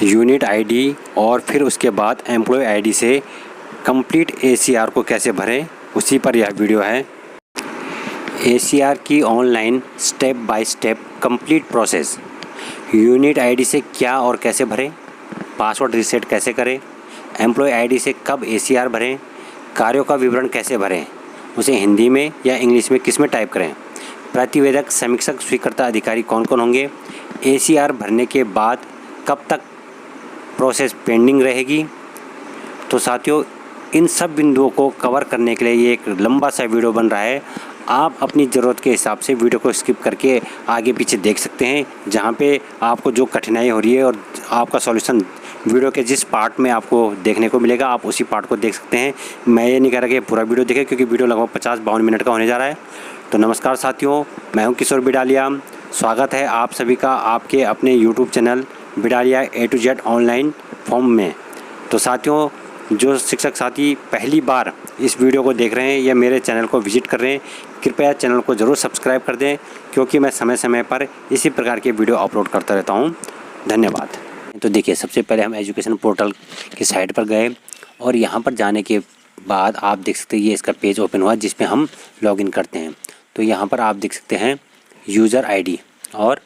Unit ID और फिर उसके बाद एम्प्लॉय आईडी से कंप्लीट एसीआर को कैसे भरें, उसी पर यह वीडियो है। एसीआर की online step by step complete process. Unit ID से क्या और कैसे भरें, पासवर्ड रीसेट कैसे करें, एम्प्लॉय आईडी से कब एसीआर भरें, कार्यों का विवरण कैसे भरें, उसे हिंदी में या इंग्लिश में किस में टाइप करें, प्रतिवेदक, समीक्षक, स्वीकृता अधिकारी कौन कौन होंगे, एसीआर भरने के बाद कब तक प्रोसेस पेंडिंग रहेगी। तो साथियों, इन सब बिंदुओं को कवर करने के लिए ये एक लंबा सा वीडियो बन रहा है। आप अपनी ज़रूरत के हिसाब से वीडियो को स्किप करके आगे पीछे देख सकते हैं, जहाँ पे आपको जो कठिनाई हो रही है और आपका सॉल्यूशन वीडियो के जिस पार्ट में आपको देखने को मिलेगा, आप उसी पार्ट को देख सकते हैं। मैं ये नहीं कह रहा कि पूरा वीडियो देखें, क्योंकि वीडियो लगभग 50-52 मिनट का होने जा रहा है। तो नमस्कार साथियों, मैं हूँ किशोर बिडालिया। स्वागत है आप सभी का आपके अपने YouTube channel Bidalia A to Z online form में। तो साथियों, जो शिक्षक साथी पहली बार इस वीडियो को देख रहे हैं या मेरे चैनल को विजिट कर रहे हैं, कृपया चैनल को ज़रूर सब्सक्राइब कर दें, क्योंकि मैं समय समय पर इसी प्रकार के वीडियो अपलोड करता रहता हूं। धन्यवाद। तो देखिए, सबसे पहले हम एजुकेशन पोर्टल की साइट पर गए और यहां पर जाने के बाद आप देख सकते हैं ये इसका पेज ओपन हुआ, जिसमें हम लॉगिन करते हैं। तो यहाँ पर आप देख सकते हैं यूज़र ID और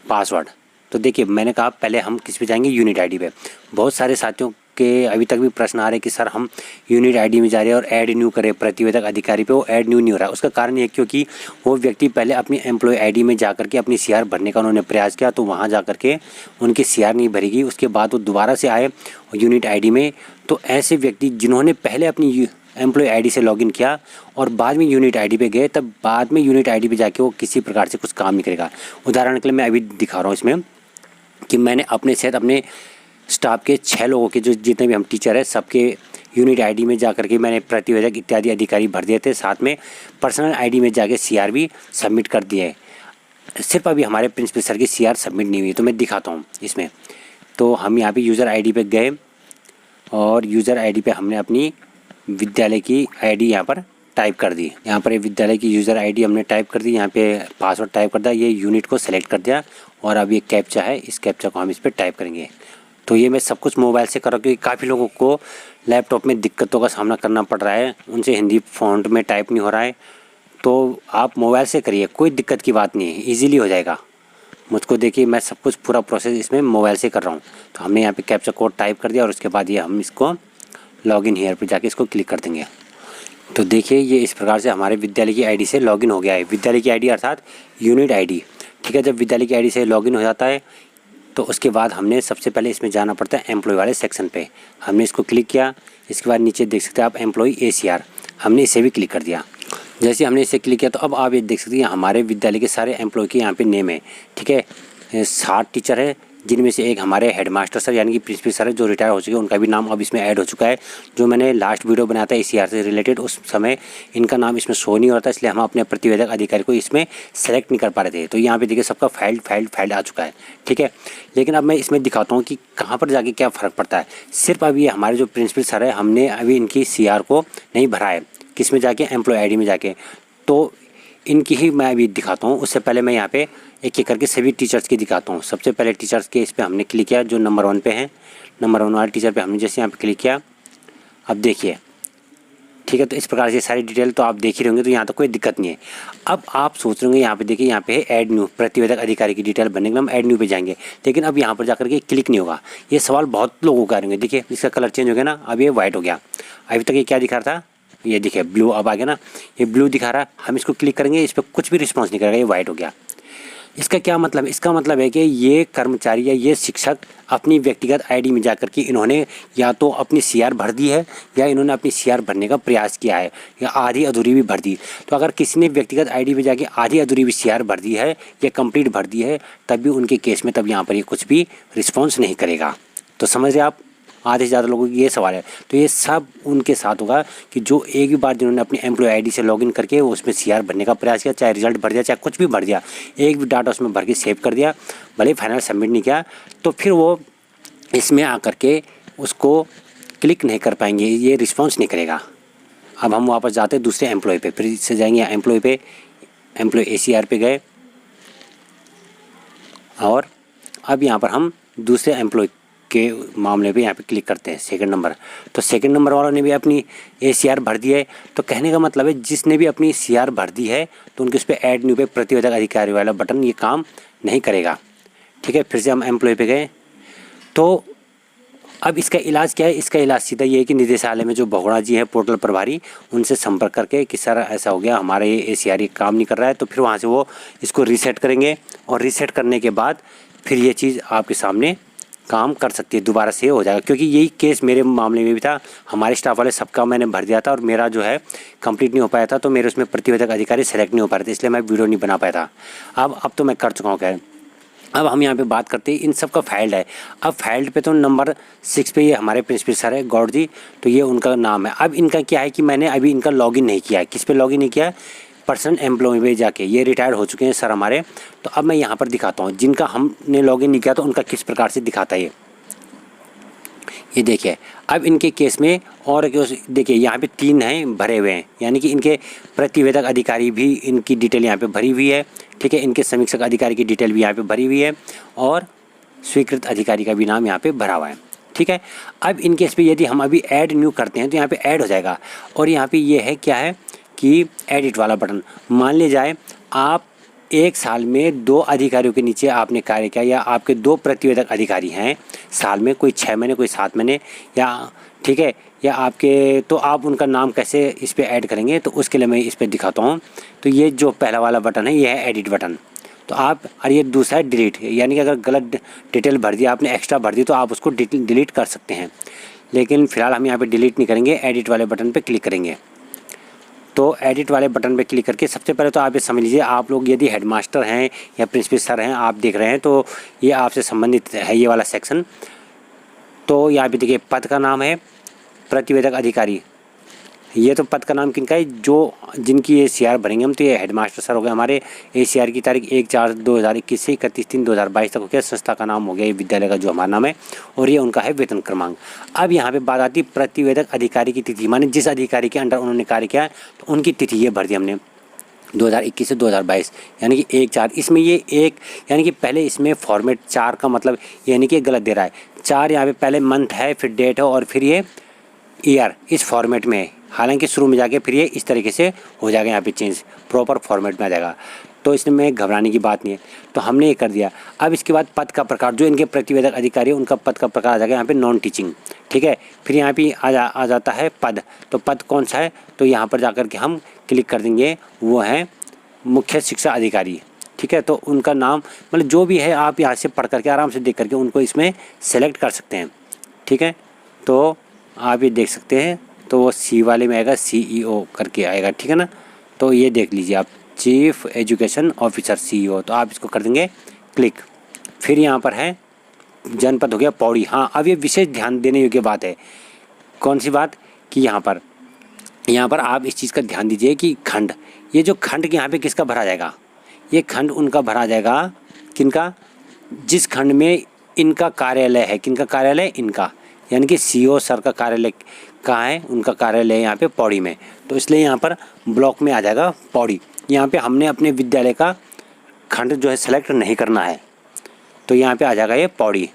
पासवर्ड। तो देखिए, मैंने कहा पहले हम किस पे जाएंगे, यूनिट आईडी पे। बहुत सारे साथियों के अभी तक भी प्रश्न आ रहे हैं कि सर हम यूनिट आईडी में जा रहे हैं और ऐड न्यू करें प्रतिवेदक अधिकारी पे, वो ऐड न्यू नहीं हो रहा है। उसका कारण ये क्योंकि वो व्यक्ति पहले अपनी एम्प्लॉय आईडी में जा करके अपनी सीआर भरने का उन्होंने प्रयास किया, तो वहाँ जा करके उनकी सीआर नहीं भरेगी। उसके बाद वो दोबारा से आए यूनिट आईडी में। तो ऐसे व्यक्ति जिन्होंने पहले अपनी एम्प्लॉय आईडी से लॉगिन किया और बाद में यूनिट आईडी पे गए, तब बाद में यूनिट आईडी पे जाके वो किसी प्रकार से कुछ काम नहीं करेगा। उदाहरण के लिए मैं अभी दिखा रहा हूँ इसमें कि मैंने अपने साथ अपने स्टाफ के 6 लोगों के, जो जितने भी हम टीचर हैं, सबके यूनिट आईडी में जा करके मैंने प्रतिवेदक इत्यादि अधिकारी भर दिए थे। साथ में पर्सनल आईडी में जाके सीआर भी सबमिट कर दिए। सिर्फ अभी हमारे प्रिंसिपल सर की सीआर सबमिट नहीं हुई, तो मैं दिखाता हूँ इसमें। तो हम यहाँ पे यूज़र आईडी पे गए और यूज़र आईडी पे हमने अपनी विद्यालय की आईडी यहाँ पर टाइप कर दी। यहाँ पर विद्यालय की यूज़र आईडी हमने टाइप कर दी, यहाँ पे पासवर्ड टाइप कर दिया, ये यूनिट को सेलेक्ट कर दिया और अब ये कैप्चा है, इस कैप्चा को हम इस पर टाइप करेंगे। तो ये मैं सब कुछ मोबाइल से कर रहा हूँ, क्योंकि काफ़ी लोगों को लैपटॉप में दिक्कतों का सामना करना पड़ रहा है, उनसे हिंदी फ़ॉन्ट में टाइप नहीं हो रहा है। तो आप मोबाइल से करिए, कोई दिक्कत की बात नहीं है, ईजीली हो जाएगा। मुझको देखिए, मैं सब कुछ पूरा प्रोसेस इसमें मोबाइल से कर रहा हूँ। तो हमने यहाँ पे कैप्चा कोड टाइप कर दिया और उसके बाद ये हम इसको लॉगिन हियर पर जाके इसको क्लिक कर देंगे। तो देखिए, ये इस प्रकार से हमारे विद्यालय की आईडी से लॉगिन हो गया है। विद्यालय की आईडी अर्थात यूनिट आईडी, ठीक है। जब विद्यालय की आईडी से लॉगिन हो जाता है, तो उसके बाद हमने सबसे पहले इसमें जाना पड़ता है एम्प्लॉय वाले सेक्शन पे। हमने इसको क्लिक किया। इसके बाद नीचे देख सकते हैं आप एम्प्लॉय एसीआर, हमने इसे भी क्लिक कर दिया। जैसे हमने इसे क्लिक किया, तो अब आप ये देख सकते हैं हमारे विद्यालय के सारे एम्प्लॉय के यहाँ पे नेम है, ठीक है। 60 टीचर है, जिनमें से एक हमारे हेडमास्टर सर यानी कि प्रिंसिपल सर है, जो रिटायर हो चुके हैं, उनका भी नाम अब इसमें ऐड हो चुका है। जो मैंने लास्ट वीडियो बनाया था एसीआर से रिलेटेड, उस समय इनका नाम इसमें शो नहीं हो रहा था, इसलिए हम अपने प्रतिवेदक अधिकारी को इसमें सेलेक्ट नहीं कर पा रहे थे। तो यहाँ पे देखिए सबका फाइल्ड आ चुका है, ठीक है। लेकिन अब मैं इसमें दिखाता हूँ कि कहाँ पर जाके क्या फ़र्क पड़ता है। सिर्फ अभी ये हमारे जो प्रिंसिपल सर है, हमने अभी इनकी सीआर को नहीं भरा है, किस में जाके, एम्प्लॉय आईडी में जाके। तो इनकी ही मैं अभी दिखाता हूँ। उससे पहले मैं यहाँ पे एक एक करके सभी टीचर्स की दिखाता हूँ। सबसे पहले टीचर्स के इस पर हमने क्लिक किया, जो नंबर 1 पे हैं। नंबर 1 वाले टीचर पे हमने जैसे यहाँ पे क्लिक किया, अब देखिए, ठीक है। तो इस प्रकार से सारी डिटेल तो आप देख ही रहेंगे, तो यहाँ तो कोई दिक्कत नहीं है। अब आप सोच रहे होंगे, यहाँ पे देखिए, यहाँ पे है ऐड न्यू, प्रतिवेदक अधिकारी की डिटेल बनने के लिए हम ऐड न्यू पे जाएंगे, लेकिन अब यहाँ पर जाकर के क्लिक नहीं होगा। ये सवाल बहुत लोगों का रहेंगे। देखिए, इसका कलर चेंज हो गया ना, अब ये वाइट हो गया। अभी तक ये क्या दिखा रहा था, ये देखिए ब्लू, अब आ गया ना, ये ब्लू दिखा रहा है। हम इसको क्लिक करेंगे, इस पर कुछ भी रिस्पॉन्स नहीं करेगा, ये वाइट हो गया। इसका क्या मतलब है? इसका मतलब है कि ये कर्मचारी या ये शिक्षक अपनी व्यक्तिगत आईडी में जाकर के इन्होंने या तो अपनी सीआर भर दी है, या इन्होंने अपनी सीआर भरने का प्रयास किया है, या आधी अधूरी भी भर दी। तो अगर किसी ने व्यक्तिगत आईडी में जाके आधी अधूरी भी सीआर भर दी है या कंप्लीट भर दी है, तब भी उनके केस में तब यहाँ पर ये कुछ भी रिस्पॉन्स नहीं करेगा। तो समझ रहे आप, आधे से ज़्यादा लोगों की ये सवाल है। तो ये सब उनके साथ होगा कि जो एक भी बार जिन्होंने अपनी एम्प्लॉय आईडी से लॉगिन करके उसमें सीआर भरने का प्रयास किया, चाहे रिजल्ट भर दिया, चाहे कुछ भी भर दिया, एक भी डाटा उसमें भर के सेव कर दिया, भले फाइनल सबमिट नहीं किया, तो फिर वो इसमें आकर के उसको क्लिक नहीं कर पाएंगे, ये रिस्पॉन्स नहीं करेगा। अब हम वापस जाते हैं दूसरे एम्प्लॉय पे, फिर से जाएंगे एम्प्लॉय पे, एम्प्लॉय एसीआर पे गए और अब यहाँ पर हम दूसरे एम्प्लॉय के मामले पे यहाँ पे क्लिक करते हैं सेकंड नंबर। तो सेकंड नंबर वालों ने भी अपनी ACR भर दी है। तो कहने का मतलब है जिसने भी अपनी CR भर दी है तो उनके उस पर ऐड न्यू पे प्रतिवेदक अधिकारी वाला बटन ये काम नहीं करेगा। ठीक है, फिर से हम एम्प्लॉय पे गए। तो अब इसका इलाज क्या है? इसका इलाज सीधा ये है कि निदेशालय में जो बहुगुणा जी है पोर्टल प्रभारी, उनसे संपर्क करके कि सर ऐसा हो गया, हमारे ये ACR काम नहीं कर रहा है, तो फिर वहाँ से वो इसको रीसेट करेंगे और रीसेट करने के बाद फिर ये चीज़ आपके सामने काम कर सकती है, दोबारा से हो जाएगा। क्योंकि यही केस मेरे मामले में भी था, हमारे स्टाफ वाले सबका मैंने भर दिया था और मेरा जो है कंप्लीट नहीं हो पाया था, तो मेरे उसमें प्रतिवेदक अधिकारी सेलेक्ट नहीं हो पा रहे थे, इसलिए मैं वीडियो नहीं बना पाया था। अब तो मैं कर चुका हूँ। क्या अब हम यहाँ पे बात करते हैं इन सब का फाइल्ड है। अब फाइल्ड पे तो नंबर 6 पे ये हमारे प्रिंसिपल सर है गौड़ जी, तो ये उनका नाम है। अब इनका क्या है कि मैंने अभी इनका लॉगिन नहीं किया है। किस पे लॉगिन नहीं किया है? पर्सनल एम्प्लॉय पे जाके। ये रिटायर हो चुके हैं सर हमारे। तो अब मैं यहाँ पर दिखाता हूँ जिनका हमने लॉगिन नहीं किया तो उनका किस प्रकार से दिखाता है ये देखिए। अब इनके केस में और देखिए यहाँ पे 3 हैं भरे हुए हैं, यानी कि इनके प्रतिवेदक अधिकारी भी इनकी डिटेल यहाँ पे भरी हुई है। ठीक है, इनके समीक्षक अधिकारी की डिटेल भी यहाँ पे भरी हुई है और स्वीकृत अधिकारी का भी नाम यहाँ पे भरा हुआ है। ठीक है, अब इन केस पे यदि हम अभी ऐड न्यू करते हैं तो यहाँ पे ऐड हो जाएगा। और यहाँ पे ये है क्या है कि एडिट वाला बटन। मान ले जाए आप 1 साल में 2 अधिकारियों के नीचे आपने कार्य किया, या आपके 2 प्रतिवेदक अधिकारी हैं साल में, कोई 6 महीने कोई 7 महीने, या ठीक है, या आपके, तो आप उनका नाम कैसे इस पर ऐड करेंगे? तो उसके लिए मैं इस पर दिखाता हूँ। तो ये जो पहला वाला बटन है ये है एडिट बटन। तो आप, और ये दूसरा है डिलीट, यानी कि अगर गलत डिटेल भर दिया आपने, एक्स्ट्रा भर दी, तो आप उसको डिलीट कर सकते हैं। लेकिन फ़िलहाल हम यहाँ पे डिलीट नहीं करेंगे, एडिट वाले बटन पे क्लिक करेंगे। तो एडिट वाले बटन पे क्लिक करके सबसे पहले तो आप ये समझ लीजिए, आप लोग यदि हेडमास्टर हैं या प्रिंसिपल सर हैं, आप देख रहे हैं, तो ये आपसे संबंधित है ये वाला सेक्शन। तो यहाँ पे देखिए पद का नाम है प्रतिवेदक अधिकारी। ये तो पद का नाम किनका है? जो जिनकी ACR भरेंगे हम, तो ये हेडमास्टर सर हो गए हमारे। ACR की तारीख 1/4/2021 से 31/3/2022 तक हो गया। संस्था का नाम हो गया ये विद्यालय का जो हमारा नाम है, और ये उनका है वेतन क्रमांक। अब यहाँ पे बात आती है प्रतिवेदक अधिकारी की तिथि, माने जिस अधिकारी के अंडर उन्होंने कार्य किया तो उनकी तिथि ये भर दी हमने 2021 से 2022, यानी कि 1/4। इसमें ये एक, यानी कि पहले इसमें फॉर्मेट 4 का मतलब यानी कि गलत दे रहा है। 4 यहाँ पे पहले मंथ है, फिर डेट है, और फिर ये ईयर इस फॉर्मेट में है। हालांकि शुरू में जाके फिर ये इस तरीके से हो जाएगा, यहाँ पे चेंज प्रॉपर फॉर्मेट में आ जाएगा। तो इसमें घबराने की बात नहीं है, तो हमने ये कर दिया। अब इसके बाद पद का प्रकार, जो इनके प्रतिवेदक अधिकारी है उनका पद का प्रकार आ जाएगा यहाँ पे नॉन टीचिंग। ठीक है, फिर यहाँ पे आ जाता है पद। तो पद कौन सा है? तो यहाँ पर जाकर के हम क्लिक कर देंगे, वो है मुख्य शिक्षा अधिकारी। ठीक है, तो उनका नाम मतलब जो भी है आप यहाँ से पढ़ करके आराम से देख करके उनको इसमें सेलेक्ट कर सकते हैं। ठीक है, तो आप ये देख सकते हैं, तो वो C वाले में आएगा, CEO करके आएगा। ठीक है ना, तो ये देख लीजिए आप, चीफ एजुकेशन ऑफिसर CEO। तो आप इसको कर देंगे क्लिक। फिर यहाँ पर है जनपद हो गया पौड़ी। हाँ, अब ये विशेष ध्यान देने योग्य बात है। कौन सी बात? कि यहाँ पर आप इस चीज़ का ध्यान दीजिए कि खंड, ये जो खंड के यहाँ पे किसका भरा जाएगा? ये खंड उनका भरा जाएगा, किनका? जिस खंड में इनका कार्यालय है। किनका कार्यालय? इनका, यानी कि CO सर का कार्यालय कहाँ है? उनका कार्यालय यहाँ पे पौड़ी में। तो इसलिए यहाँ पर ब्लॉक में आ जाएगा पौड़ी। यहाँ पे हमने अपने विद्यालय का खंड जो है सेलेक्ट नहीं करना है, तो यहाँ पे आ जाएगा ये पौड़ी।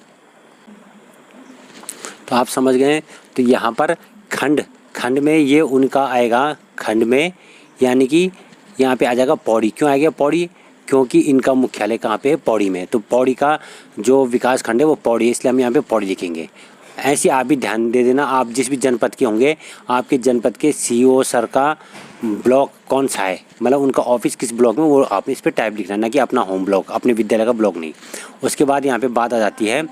तो आप समझ गए। तो यहाँ पर खंड में ये उनका आएगा, खंड में, यानी कि यहाँ पे आ जाएगा पौड़ी। क्यों आ गया पौड़ी? क्योंकि इनका मुख्यालय कहाँ पे है? पौड़ी में। तो पौड़ी का जो विकास खंड है वो पौड़ी है, इसलिए हम यहाँ पे पौड़ी लिखेंगे। ऐसे आप भी ध्यान दे देना, आप जिस भी जनपद के होंगे, आपके जनपद के CO सर का ब्लॉक कौन सा है, मतलब उनका ऑफिस किस ब्लॉक में, वो आपने इस पर टाइप लिखना है, ना कि अपना होम ब्लॉक, अपने विद्यालय का ब्लॉक नहीं। उसके बाद यहाँ पे बात आ जाती है,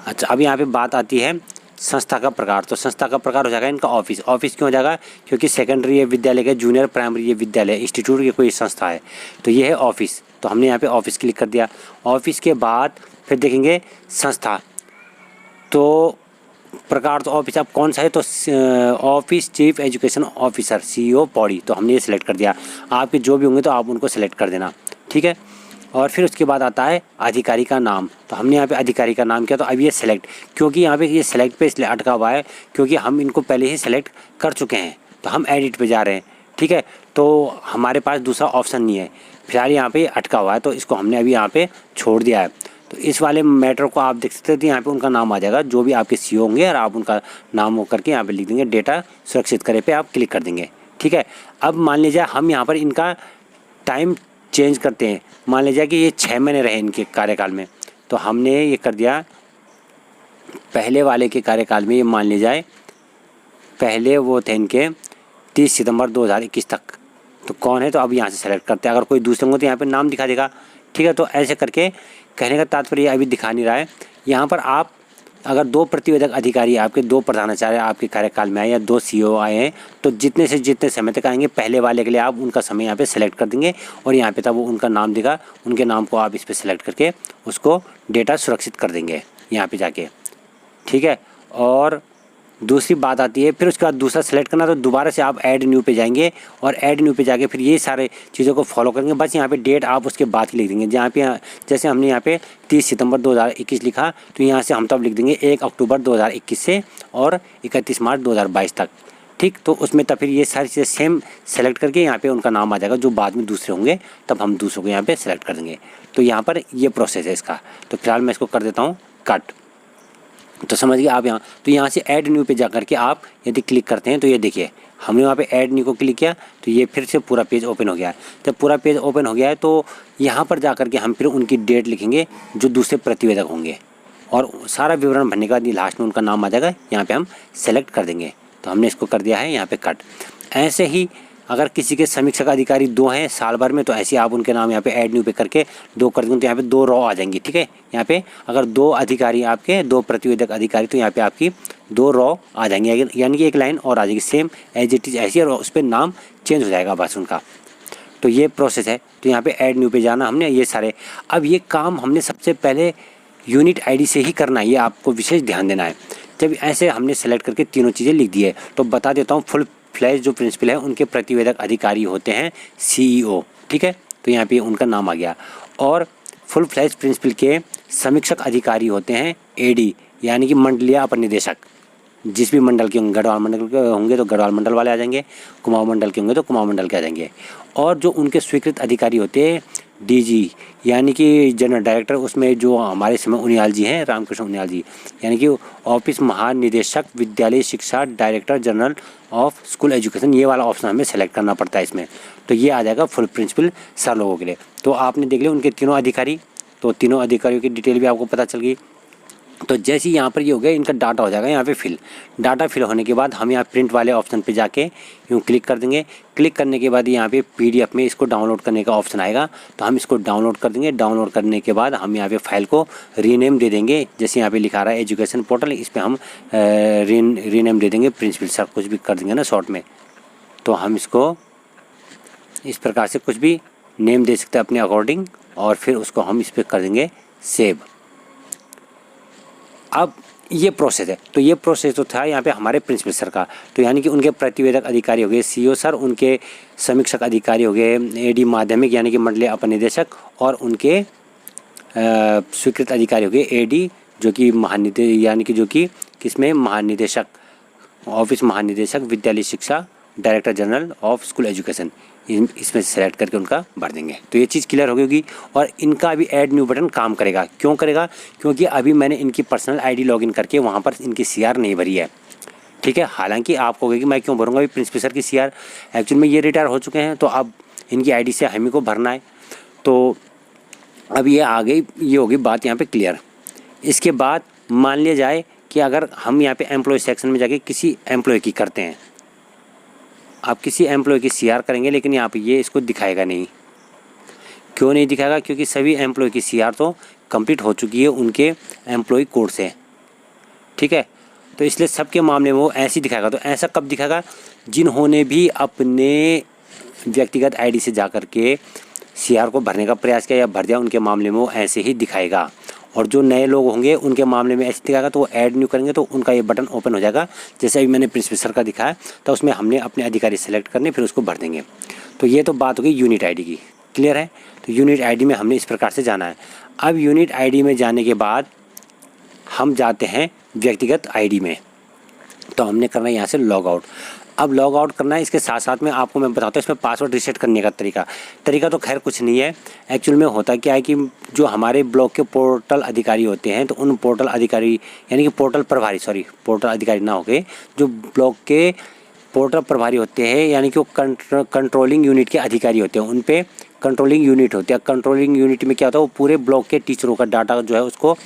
अच्छा अब यहाँ पे बात आती है संस्था का प्रकार। तो संस्था का प्रकार हो जाएगा इनका ऑफिस। ऑफिस क्यों हो जाएगा? क्योंकि सेकेंडरी ये विद्यालय के, जूनियर प्राइमरी ये विद्यालय इंस्टीट्यूट की कोई संस्था है, तो ये है ऑफिस। तो हमने यहाँ पे ऑफिस क्लिक कर दिया। ऑफिस के बाद फिर देखेंगे संस्था, तो प्रकार तो ऑफिस अब कौन सा है? तो office chief education officer CEO Pauri. तो हमने ये सिलेक्ट कर दिया। आपके जो भी होंगे तो आप उनको सेलेक्ट कर देना। ठीक है, और फिर उसके बाद आता है अधिकारी का नाम। तो हमने यहाँ पे अधिकारी का नाम किया, तो अब ये सेलेक्ट, क्योंकि यहाँ पे ये सेलेक्ट पे इसलिए अटका हुआ है क्योंकि हम इनको पहले ही सेलेक्ट कर चुके हैं, तो हम एडिट पे जा रहे हैं। ठीक है, तो हमारे पास दूसरा ऑप्शन नहीं है, फिलहाल यहाँ पे अटका हुआ है, तो इसको हमने अभी यहाँ पे छोड़ दिया है। तो इस वाले मैटर को आप देख सकते हैं, तो यहाँ पे उनका नाम आ जाएगा, जो भी आपके CEO होंगे, और आप उनका नाम वो करके यहाँ पे लिख देंगे, डेटा सुरक्षित करे पे आप क्लिक कर देंगे। ठीक है, अब मान लीजिए हम यहाँ पर इनका टाइम चेंज करते हैं। मान लीजिए कि ये 6 महीने रहे इनके कार्यकाल में, तो हमने ये कर दिया पहले वाले के कार्यकाल में, ये मान लिया जाए पहले वो थे इनके 30 सितंबर 2021 तक, तो कौन है, तो अब यहाँ से सेलेक्ट करते हैं। अगर कोई दूसरे होंगे तो यहाँ पे नाम दिखा देगा। ठीक है, तो ऐसे करके कहने का तात्पर्य अभी दिखा नहीं रहा है। यहाँ पर आप अगर 2 प्रतिवेदक अधिकारी आपके, 2 प्रधानाचार्य आपके कार्यकाल में आए या 2 CEO आए हैं, तो जितने से जितने समय तक आएंगे पहले वाले के लिए आप उनका समय यहाँ पे सेलेक्ट कर देंगे, और यहाँ पे तब वो उनका नाम देगा, उनके नाम को आप इस पर सेलेक्ट करके उसको डेटा सुरक्षित कर देंगे यहाँ पे जाके। ठीक है, और दूसरी बात आती है, फिर उसके बाद दूसरा सेलेक्ट करना, तो दोबारा से आप ऐड न्यू पे जाएंगे, और ऐड न्यू पे जाके फिर ये सारे चीज़ों को फॉलो करेंगे। बस यहाँ पे डेट आप उसके बाद की लिख देंगे, जहाँ पे जैसे हमने यहाँ पे 30 सितंबर 2021 लिखा, तो यहाँ से हम तब लिख देंगे 1 अक्टूबर 2021 से और 31 मार्च 2022 तक। ठीक, तो उसमें तब फिर ये सारी चीज़ें सेम सेलेक्ट करके यहाँ पे उनका नाम आ जाएगा। जो बाद में दूसरे होंगे तब हम दूसरों को यहाँ पे सेलेक्ट कर देंगे। तो यहाँ पर ये प्रोसेस है इसका। तो फिलहाल मैं इसको कर देता हूँ कट। तो समझिए आप यहाँ, तो यहाँ से ऐड न्यू पे जा करके आप यदि क्लिक करते हैं, तो ये देखिए हमने वहाँ पे ऐड न्यू को क्लिक किया, तो ये फिर से पूरा पेज ओपन हो गया है। जब पूरा पेज ओपन हो गया है, तो यहाँ पर जा करके हम फिर उनकी डेट लिखेंगे जो दूसरे प्रतिवेदक होंगे, और सारा विवरण भरने के बाद लास्ट में उनका नाम आ जाएगा, यहाँ पे हम सेलेक्ट कर देंगे। तो हमने इसको कर दिया है यहाँ पे कट। ऐसे ही अगर किसी के समीक्षक अधिकारी 2 हैं साल भर में, तो ऐसे आप उनके नाम यहाँ पे ऐड न्यू पे करके 2 कर देंगे, तो यहाँ पे 2 रॉ आ जाएंगी। ठीक है, यहाँ पे अगर 2 अधिकारी आपके 2 प्रतिवेदक अधिकारी, तो यहाँ पे आपकी 2 रॉ आ जाएंगे, यानी कि एक लाइन और आ जाएगी सेम एज इट इज़ ऐसी, और उस पर नाम चेंज हो जाएगा बस उनका। तो ये प्रोसेस है। तो यहाँ पे ऐड न्यू पे जाना हमने ये सारे। अब ये काम हमने सबसे पहले यूनिट ID से ही करना है, ये आपको विशेष ध्यान देना है। जब ऐसे हमने सेलेक्ट करके तीनों चीज़ें लिख दी है, तो बता देता हूँ फुल फ्लैश जो प्रिंसिपल है उनके प्रतिवेदक अधिकारी होते हैं CEO। ठीक है, तो यहाँ पे उनका नाम आ गया। और फुल फ्लैश प्रिंसिपल के समीक्षक अधिकारी होते हैं AD, यानी कि मंडलीय अपर निदेशक। जिस भी मंडल के होंगे, गढ़वाल मंडल के होंगे तो गढ़वाल मंडल वाले आ जाएंगे, कुमाऊं मंडल के होंगे तो कुमाऊं मंडल के आ जाएंगे। और जो उनके स्वीकृत अधिकारी होते हैं DG, यानी कि जनरल डायरेक्टर, उसमें जो हमारे समय उनियाल जी हैं, रामकृष्ण उनियाल जी, यानी कि ऑफिस महानिदेशक विद्यालय शिक्षा, director general of school education, ये वाला ऑप्शन हमें सेलेक्ट करना पड़ता है इसमें। तो ये आ जाएगा फुल प्रिंसिपल सर लोगों के लिए। तो आपने देख लिया उनके तीनों अधिकारी, तो तीनों अधिकारियों की डिटेल भी आपको पता चल गई। तो जैसे ही यहाँ पर ये हो गया, इनका डाटा हो जाएगा यहाँ पे फिल। डाटा फिल होने के बाद हम यहाँ प्रिंट वाले ऑप्शन पे जाके यूँ क्लिक कर देंगे। क्लिक करने के बाद यहाँ पे PDF में इसको डाउनलोड करने का ऑप्शन आएगा, तो हम इसको डाउनलोड कर देंगे। डाउनलोड करने के बाद हम यहाँ पे फाइल को रीनेम दे देंगे, जैसे यहाँ पे लिखा रहा है एजुकेशन पोर्टल, इस पर हम रीनेम दे देंगे प्रिंसिपल सर, कुछ भी कर देंगे ना शॉर्ट में। तो हम इसको इस प्रकार से कुछ भी नेम दे सकते हैं अपने अकॉर्डिंग, और फिर उसको हम इस पर कर देंगे सेव। अब ये प्रोसेस है। तो ये प्रोसेस तो था यहाँ पे हमारे प्रिंसिपल सर का, तो यानी कि उनके प्रतिवेदक अधिकारी हो गए CEO सर, उनके समीक्षक अधिकारी हो गए AD माध्यमिक यानी कि मंडलीय अपर निदेशक, और उनके स्वीकृत अधिकारी हो गए AD जो कि यानी कि जो कि किसमें महानिदेशक, ऑफिस महानिदेशक विद्यालय शिक्षा, director general of school education, इसमें सेलेक्ट करके उनका भर देंगे। तो ये चीज़ क्लियर हो गई। और इनका अभी ऐड न्यू बटन काम करेगा। क्यों करेगा? क्योंकि अभी मैंने इनकी पर्सनल ID लॉगिन करके वहाँ पर इनकी CR नहीं भरी है। ठीक है, हालांकि आपको कहेगी मैं क्यों भरूँगा, अभी प्रिंसिपल सर की CR एक्चुअल में ये रिटायर हो चुके हैं, तो अब इनकी ID से हम ही को भरना है। तो अब ये आ गई, ये होगी बात यहाँ पर क्लियर। इसके बाद मान लिया जाए कि अगर हम यहाँ पे एम्प्लॉय सेक्शन में जाके किसी एम्प्लॉय की करते हैं, आप किसी एम्प्लॉय की CR करेंगे, लेकिन यहाँ पे ये इसको दिखाएगा नहीं। क्यों नहीं दिखाएगा? क्योंकि सभी एम्प्लॉय की CR तो कंप्लीट हो चुकी है उनके एम्प्लॉय कोड से। ठीक है, तो इसलिए सबके मामले में वो ऐसे ही दिखाएगा। तो ऐसा कब दिखाएगा? जिन्होंने भी अपने व्यक्तिगत ID से जा कर के CR को भरने का प्रयास किया या भर दिया, उनके मामले में वो ऐसे ही दिखाएगा। और जो नए लोग होंगे उनके मामले में ऐसे दिखाएगा, तो वो ऐड न्यू करेंगे तो उनका ये बटन ओपन हो जाएगा। जैसे अभी मैंने प्रिंसिपल सर का दिखाया, तो उसमें हमने अपने अधिकारी सेलेक्ट करने, फिर उसको भर देंगे। तो ये तो बात होगी यूनिट ID की। क्लियर है? तो यूनिट ID में हमने इस प्रकार से जाना है। अब यूनिट ID में जाने के बाद हम जाते हैं व्यक्तिगत ID में। तो हमने करना है यहाँ से लॉग आउट। अब लॉग आउट करना है। इसके साथ साथ में आपको मैं बताता हूँ इसमें पासवर्ड रीसेट करने का तरीका तो खैर कुछ नहीं है। एक्चुअल में होता क्या है कि जो हमारे ब्लॉक के पोर्टल अधिकारी होते हैं, तो उन पोर्टल अधिकारी यानी कि पोर्टल अधिकारी ना हो गए, जो ब्लॉक के पोर्टल प्रभारी होते हैं यानी कि वो कंट्रोलिंग यूनिट के अधिकारी होते हैं, उन पे कंट्रोलिंग यूनिट होते हैं। कंट्रोलिंग यूनिट में क्या होता है, वो पूरे ब्लॉक के टीचरों का डाटा जो है उसको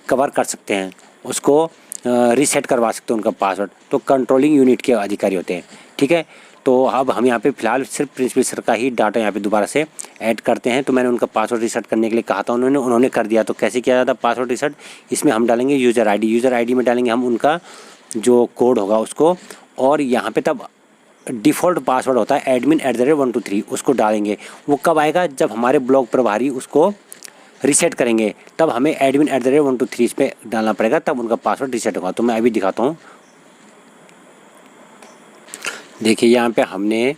कवर कर सकते हैं, उसको रीसेट करवा सकते हैं उनका पासवर्ड, तो कंट्रोलिंग यूनिट के अधिकारी होते हैं। ठीक है, तो अब हम यहाँ पे फ़िलहाल सिर्फ प्रिंसिपल सर का ही डाटा यहाँ पे दोबारा से ऐड करते हैं। तो मैंने उनका पासवर्ड रीसेट करने के लिए कहा था, उन्होंने कर दिया। तो कैसे किया जाता है पासवर्ड रीसेट, इसमें हम डालेंगे यूज़र आईडी में डालेंगे हम उनका जो कोड होगा उसको, और यहाँ पे तब डिफ़ॉल्ट पासवर्ड होता है admin@123, उसको डालेंगे। वो कब आएगा, जब हमारे ब्लॉक प्रभारी उसको रीसेट करेंगे, तब हमें admin@123 पे डालना पड़ेगा, तब उनका पासवर्ड रीसेट होगा। तो मैं अभी दिखाता हूँ। देखिए यहाँ पे हमने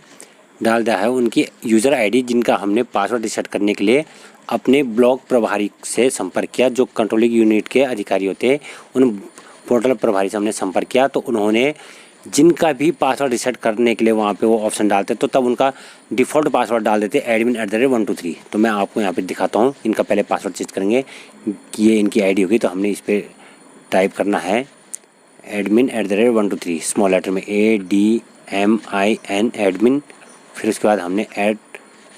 डाल दिया है उनकी यूज़र आईडी, जिनका हमने पासवर्ड रीसेट करने के लिए अपने ब्लॉक प्रभारी से संपर्क किया, जो कंट्रोलिंग यूनिट के अधिकारी होते हैं, उन पोर्टल प्रभारी से हमने संपर्क किया। तो उन्होंने जिनका भी पासवर्ड रीसेट करने के लिए वहाँ पे वो ऑप्शन डालते, तो तब उनका डिफ़ॉल्ट पासवर्ड डाल देते admin@123। तो मैं आपको यहाँ पे दिखाता हूँ। इनका पहले पासवर्ड चेंज करेंगे कि ये इनकी आईडी होगी, तो हमने इस पर टाइप करना है admin@123 स्मॉल लेटर में ADMIN एडमिन, फिर उसके बाद हमने फिर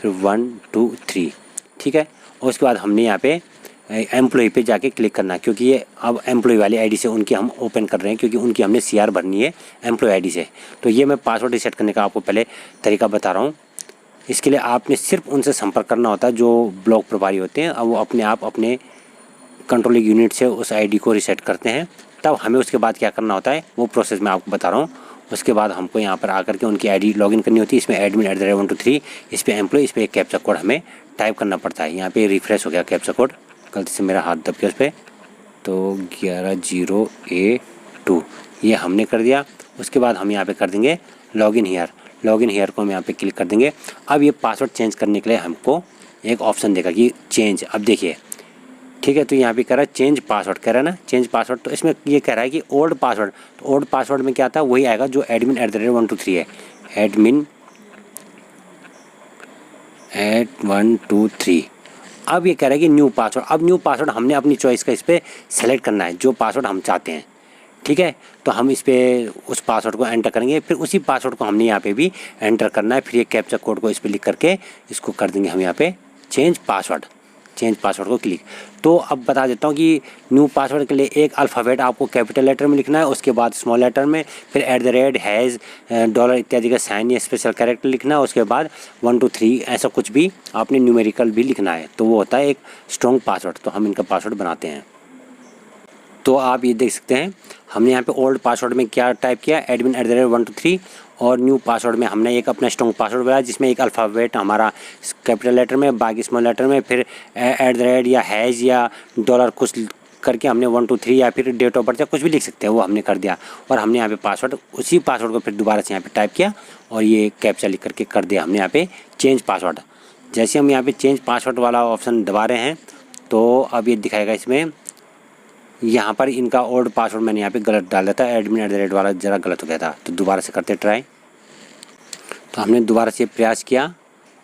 123। ठीक है, और उसके बाद हमने यहाँ पे एम्प्लॉय पे जाके क्लिक करना, क्योंकि ये अब एम्प्लॉय वाली आईडी से उनकी हम ओपन कर रहे हैं, क्योंकि उनकी हमने CR भरनी है एम्प्लॉय आईडी से। तो ये मैं पासवर्ड रीसेट करने का आपको पहले तरीका बता रहा हूँ। इसके लिए आपने सिर्फ उनसे संपर्क करना होता है, जो ब्लॉक प्रभारी होते हैं, अब वो अपने आप अपने कंट्रोलिंग यूनिट से उस आईडी को रीसेट करते हैं। तब हमें उसके बाद क्या करना होता है, वो प्रोसेस मैं आपको बता रहा हूँ। उसके बाद हमको यहाँ पर आकर के उनकी आईडी लॉगिन करनी होती है। इसमें admin@123, इस पर एम्प्लॉय, इस पर एक कैप्चा कोड हमें टाइप करना पड़ता है। यहाँ पे रिफ्रेश हो गया कैप्चा कोड, गलती से मेरा हाथ दब गया उस पर, तो 110A2 ये हमने कर दिया। उसके बाद हम यहाँ पे कर देंगे लॉगिन हियर को हम यहाँ पे क्लिक कर देंगे। अब ये पासवर्ड चेंज करने के लिए हमको एक ऑप्शन देगा कि चेंज। अब देखिए, ठीक है, तो यहाँ पे कह रहा है चेंज पासवर्ड, कह रहा है ना चेंज पासवर्ड। तो इसमें ये कह रहा है कि ओल्ड पासवर्ड, तो ओल्ड पासवर्ड में क्या आता है, वही आएगा जो admin@123 है, admin@123। अब ये कह रहा है कि न्यू पासवर्ड। अब न्यू पासवर्ड हमने अपनी चॉइस का इस पर सेलेक्ट करना है, जो पासवर्ड हम चाहते हैं। ठीक है, तो हम इस पर उस पासवर्ड को एंटर करेंगे, फिर उसी पासवर्ड को हमने यहाँ पे भी एंटर करना है। फिर ये कैप्चा कोड को इस पर लिख करके इसको कर देंगे हम यहाँ पे चेंज पासवर्ड को क्लिक। तो अब बता देता हूँ कि न्यू पासवर्ड के लिए एक अल्फ़ाबेट आपको कैपिटल लेटर में लिखना है, उसके बाद स्मॉल लेटर में, फिर @ $, इत्यादि का साइन या स्पेशल कैरेक्टर लिखना है, उसके बाद 1 2 3 ऐसा कुछ भी आपने न्यूमेरिकल भी लिखना है। तो वो होता है एक स्ट्रॉन्ग पासवर्ड। तो हम इनका पासवर्ड बनाते हैं। तो आप ये देख सकते हैं हमने यहाँ पे ओल्ड पासवर्ड में क्या टाइप किया, admin@123, और न्यू पासवर्ड में हमने एक अपना स्ट्रॉन्ग पासवर्ड बनाया, जिसमें एक अल्फ़ाबेट हमारा कैपिटल लेटर में, बाकी स्मॉल लेटर में, फिर @ या हैज़ या $, कुछ करके हमने 1 2 3 या फिर डेट ऑफ बर्थ या कुछ भी लिख सकते हैं, वो हमने कर दिया। और हमने यहाँ पे पासवर्ड, उसी पासवर्ड को फिर दोबारा से यहाँ पे टाइप किया और ये कैप्चा लिख करके कर दिया हमने यहाँ पे चेंज पासवर्ड। जैसे हम यहाँ पे चेंज पासवर्ड वाला ऑप्शन दबा रहे हैं, तो अब ये दिखाएगा इसमें, यहाँ पर इनका ओल्ड पासवर्ड मैंने यहाँ पे गलत डाल दिया था, admin@ वाला ज़रा गलत हो गया था। तो दोबारा से करते ट्राई। तो हमने दोबारा से प्रयास किया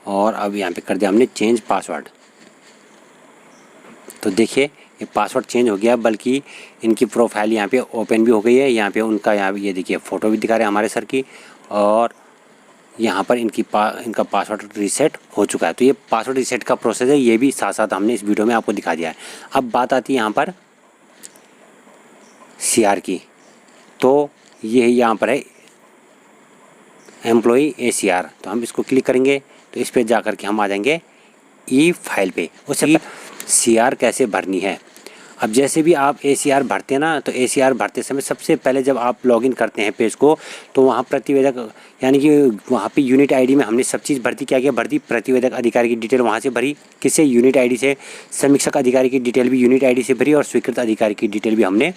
और अब यहाँ पे कर दिया हमने चेंज पासवर्ड। तो देखिए ये पासवर्ड चेंज हो गया, बल्कि इनकी प्रोफाइल यहाँ पे ओपन भी हो गई है। यहाँ पे उनका ये देखिए फ़ोटो भी दिखा रहे हैं हमारे सर की, और यहाँ पर इनका पासवर्ड रीसेट हो चुका है। तो ये पासवर्ड रीसेट का प्रोसेस है, ये भी साथ साथ हमने इस वीडियो में आपको दिखा दिया है। अब बात आती है यहाँ पर CR की। तो ये यहाँ पर है एम्प्लॉई ACR। तो हम इसको क्लिक करेंगे, तो इस पर जा कर के हम आ जाएंगे ई फाइल पे। उससे CR कैसे भरनी है। अब जैसे भी आप ACR भरते हैं ना, तो ACR भरते समय सबसे पहले जब आप लॉगिन करते हैं पेज को, तो वहाँ प्रतिवेदक यानी कि वहाँ पे यूनिट आईडी में हमने सब चीज़ भरती, क्या भरती, प्रतिवेदक अधिकारी की डिटेल वहाँ से भरी, किससे, यूनिट आईडी से, समीक्षक अधिकारी की डिटेल भी यूनिट आईडी से भरी, और स्वीकृत अधिकारी की डिटेल भी हमने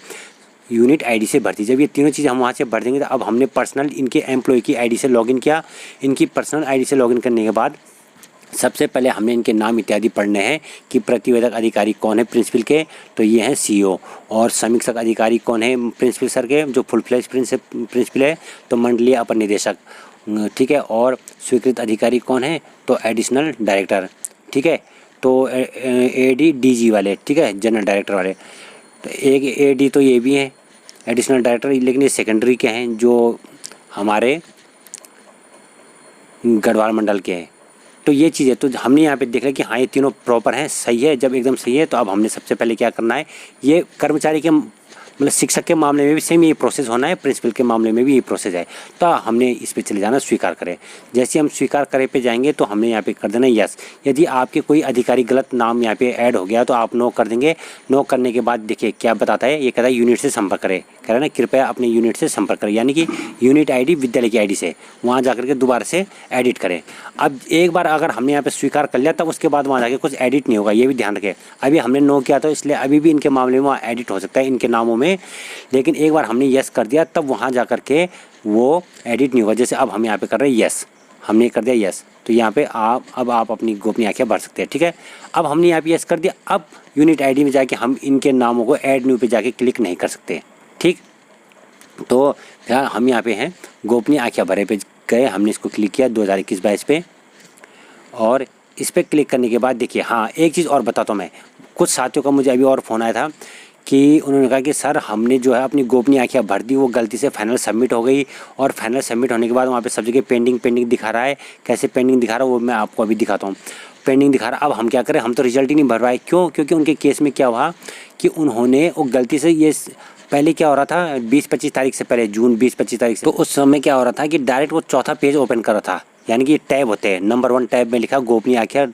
यूनिट आईडी से भरती। जब ये तीनों चीज़ हम वहाँ से भर देंगे, तो अब हमने पर्सनल इनके एम्प्लॉय की आईडी से लॉगिन किया। इनकी पर्सनल आईडी से लॉगिन करने के बाद सबसे पहले हमने इनके नाम इत्यादि पढ़ने हैं कि प्रतिवेदक अधिकारी कौन है प्रिंसिपल के, तो ये हैं सीईओ। और समीक्षक अधिकारी कौन है प्रिंसिपल सर के, जो फुल फ्लेज प्रिंसिपल है, तो मंडलीय अपर निदेशक, ठीक है। और स्वीकृत अधिकारी कौन है, तो एडिशनल डायरेक्टर, ठीक है। तो एडी डीजी वाले, ठीक है, जनरल डायरेक्टर वाले। तो एक एडी तो ये भी हैं एडिशनल डायरेक्टर, लेकिन ये सेकेंडरी के हैं जो हमारे गढ़वाल मंडल के हैं। तो ये चीज़ है, तो हमने यहाँ पे देख लिया कि हाँ ये तीनों प्रॉपर हैं, सही है। जब एकदम सही है तो अब हमने सबसे पहले क्या करना है, ये कर्मचारी के मतलब शिक्षक के मामले में भी सेम ये प्रोसेस होना है, प्रिंसिपल के मामले में भी ये प्रोसेस है। तो हमने इस पे चले जाना स्वीकार करें। जैसे हम स्वीकार करें पे जाएंगे तो हमने यहाँ पे कर देना यस। यदि आपके कोई अधिकारी गलत नाम यहाँ पे ऐड हो गया तो आप नो कर देंगे। नो करने के बाद देखिए क्या बताता है, ये कहता है यूनिट से संपर्क करें, कह रहा है ना कृपया अपने यूनिट से संपर्क करें, यानी कि यूनिट ID विद्यालय की ID से वहाँ जा करके दोबारा से एडिट करें। अब एक बार अगर हमने यहाँ पे स्वीकार कर लिया तब उसके बाद वहाँ जाके कुछ एडिट नहीं होगा, ये भी ध्यान रखें। अभी हमने नो किया तो इसलिए अभी भी इनके मामले में वहाँ एडिट हो सकता है इनके नामों में, लेकिन एक बार हमने यस कर दिया तब वहाँ जा करके वो एडिट नहीं होगा। जैसे अब हम यहाँ पे कर रहे हैं यस, हमने कर दिया यस, तो यहाँ पे आप अपनी गोपनीय आंखें भर सकते हैं, ठीक है। अब हमने यहाँ पे यस कर दिया, अब यूनिट ID में जाके हम इनके नामों को ऐड न्यू पे जाके क्लिक नहीं कर सकते, ठीक। तो फिलहाल हम यहाँ पे हैं गोपनीय आंखें भरे पे गए, हमने इसको क्लिक किया 2021-22 पे, और इस पर क्लिक करने के बाद देखिए हाँ एक चीज़ और बताता हूँ मैं। कुछ साथियों का मुझे अभी और फ़ोन आया था कि उन्होंने कहा कि सर हमने जो है अपनी गोपनीय आंखें भर दी, वो गलती से फाइनल सबमिट हो गई, और फाइनल सबमिट होने के बाद वहाँ पे सब जगह पेंडिंग दिखा रहा है। कैसे पेंडिंग दिखा रहा है वो मैं आपको अभी दिखाता हूँ। पेंडिंग दिखा रहा, अब हम क्या करें, हम तो रिजल्ट ही नहीं भर पाए। क्यों? क्योंकि उनके केस में क्या हुआ कि उन्होंने वो गलती से ये पहले क्या हो रहा था 20-25 तारीख से पहले, जून 20-25 तारीख से, तो उस समय क्या हो रहा था कि डायरेक्ट वो चौथा पेज ओपन कर रहा था, यानी कि टैब होते हैं। नंबर 1 टैब में लिखा गोपनीय आंखें,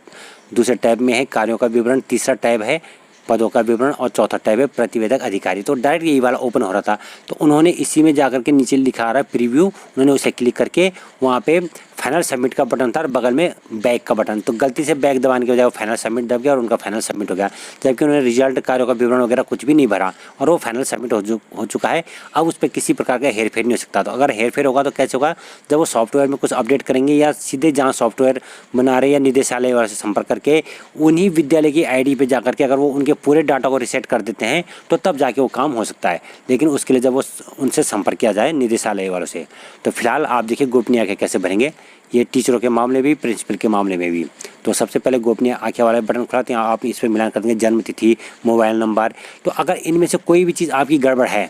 दूसरे टैब में है कार्यों का विवरण, तीसरा टैब है पदों का विवरण, और चौथा टैब है प्रतिवेदक अधिकारी। तो डायरेक्ट यही वाला ओपन हो रहा था। तो उन्होंने इसी में जाकर के नीचे लिखा आ रहा है प्रीव्यू, उन्होंने उसे क्लिक करके वहाँ पे फाइनल सबमिट का बटन था और बगल में बैक का बटन, तो गलती से बैक दबाने के बजाय वो फाइनल सबमिट दब गया और उनका फाइनल सबमिट हो गया। जबकि उन्होंने रिजल्ट कार्यों का विवरण वगैरह कुछ भी नहीं भरा और वो फाइनल सबमिट हो चुका है। अब उस पर किसी प्रकार का हेरफेर नहीं हो सकता। तो अगर हेरफेर होगा तो कैसे होगा, जब वो सॉफ्टवेयर में कुछ अपडेट करेंगे या सीधे जहाँ सॉफ्टवेयर बना रहे या निदेशालय वाले से संपर्क करके उन्हीं विद्यालय की ID पे जाकर के अगर वो उनके पूरे डाटा को रिसेट कर देते हैं तो तब जाके वो काम हो सकता है। लेकिन उसके लिए जब वो उनसे संपर्क किया जाए निदेशालय वालों से। तो फिलहाल आप देखिए गोपनीय आंखें कैसे भरेंगे, ये टीचरों के मामले भी, प्रिंसिपल के मामले में भी। तो सबसे पहले गोपनीय आंखें वाला बटन खुला, तो यहाँ आप इस पर मिलान कर देंगे जन्म तिथि, मोबाइल नंबर। तो अगर इनमें से कोई भी चीज़ आपकी गड़बड़ है,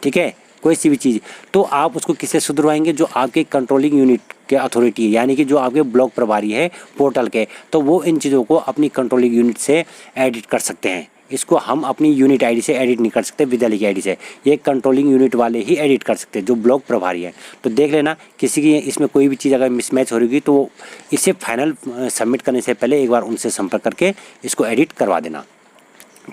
ठीक है, कोई सी भी चीज़, तो आप उसको किससे सुधरवाएंगे, जो आपके कंट्रोलिंग यूनिट के अथॉरिटी, यानी कि जो आपके ब्लॉक प्रभारी है पोर्टल के, तो वो इन चीज़ों को अपनी कंट्रोलिंग यूनिट से एडिट कर सकते हैं। इसको हम अपनी यूनिट ID से एडिट नहीं कर सकते, विद्यालय की ID से, ये कंट्रोलिंग यूनिट वाले ही एडिट कर सकते हैं जो ब्लॉक प्रभारी है। तो देख लेना किसी की इसमें कोई भी चीज़ अगर मिसमैच हो रही तो इसे फाइनल सबमिट करने से पहले एक बार उनसे संपर्क करके इसको एडिट करवा देना,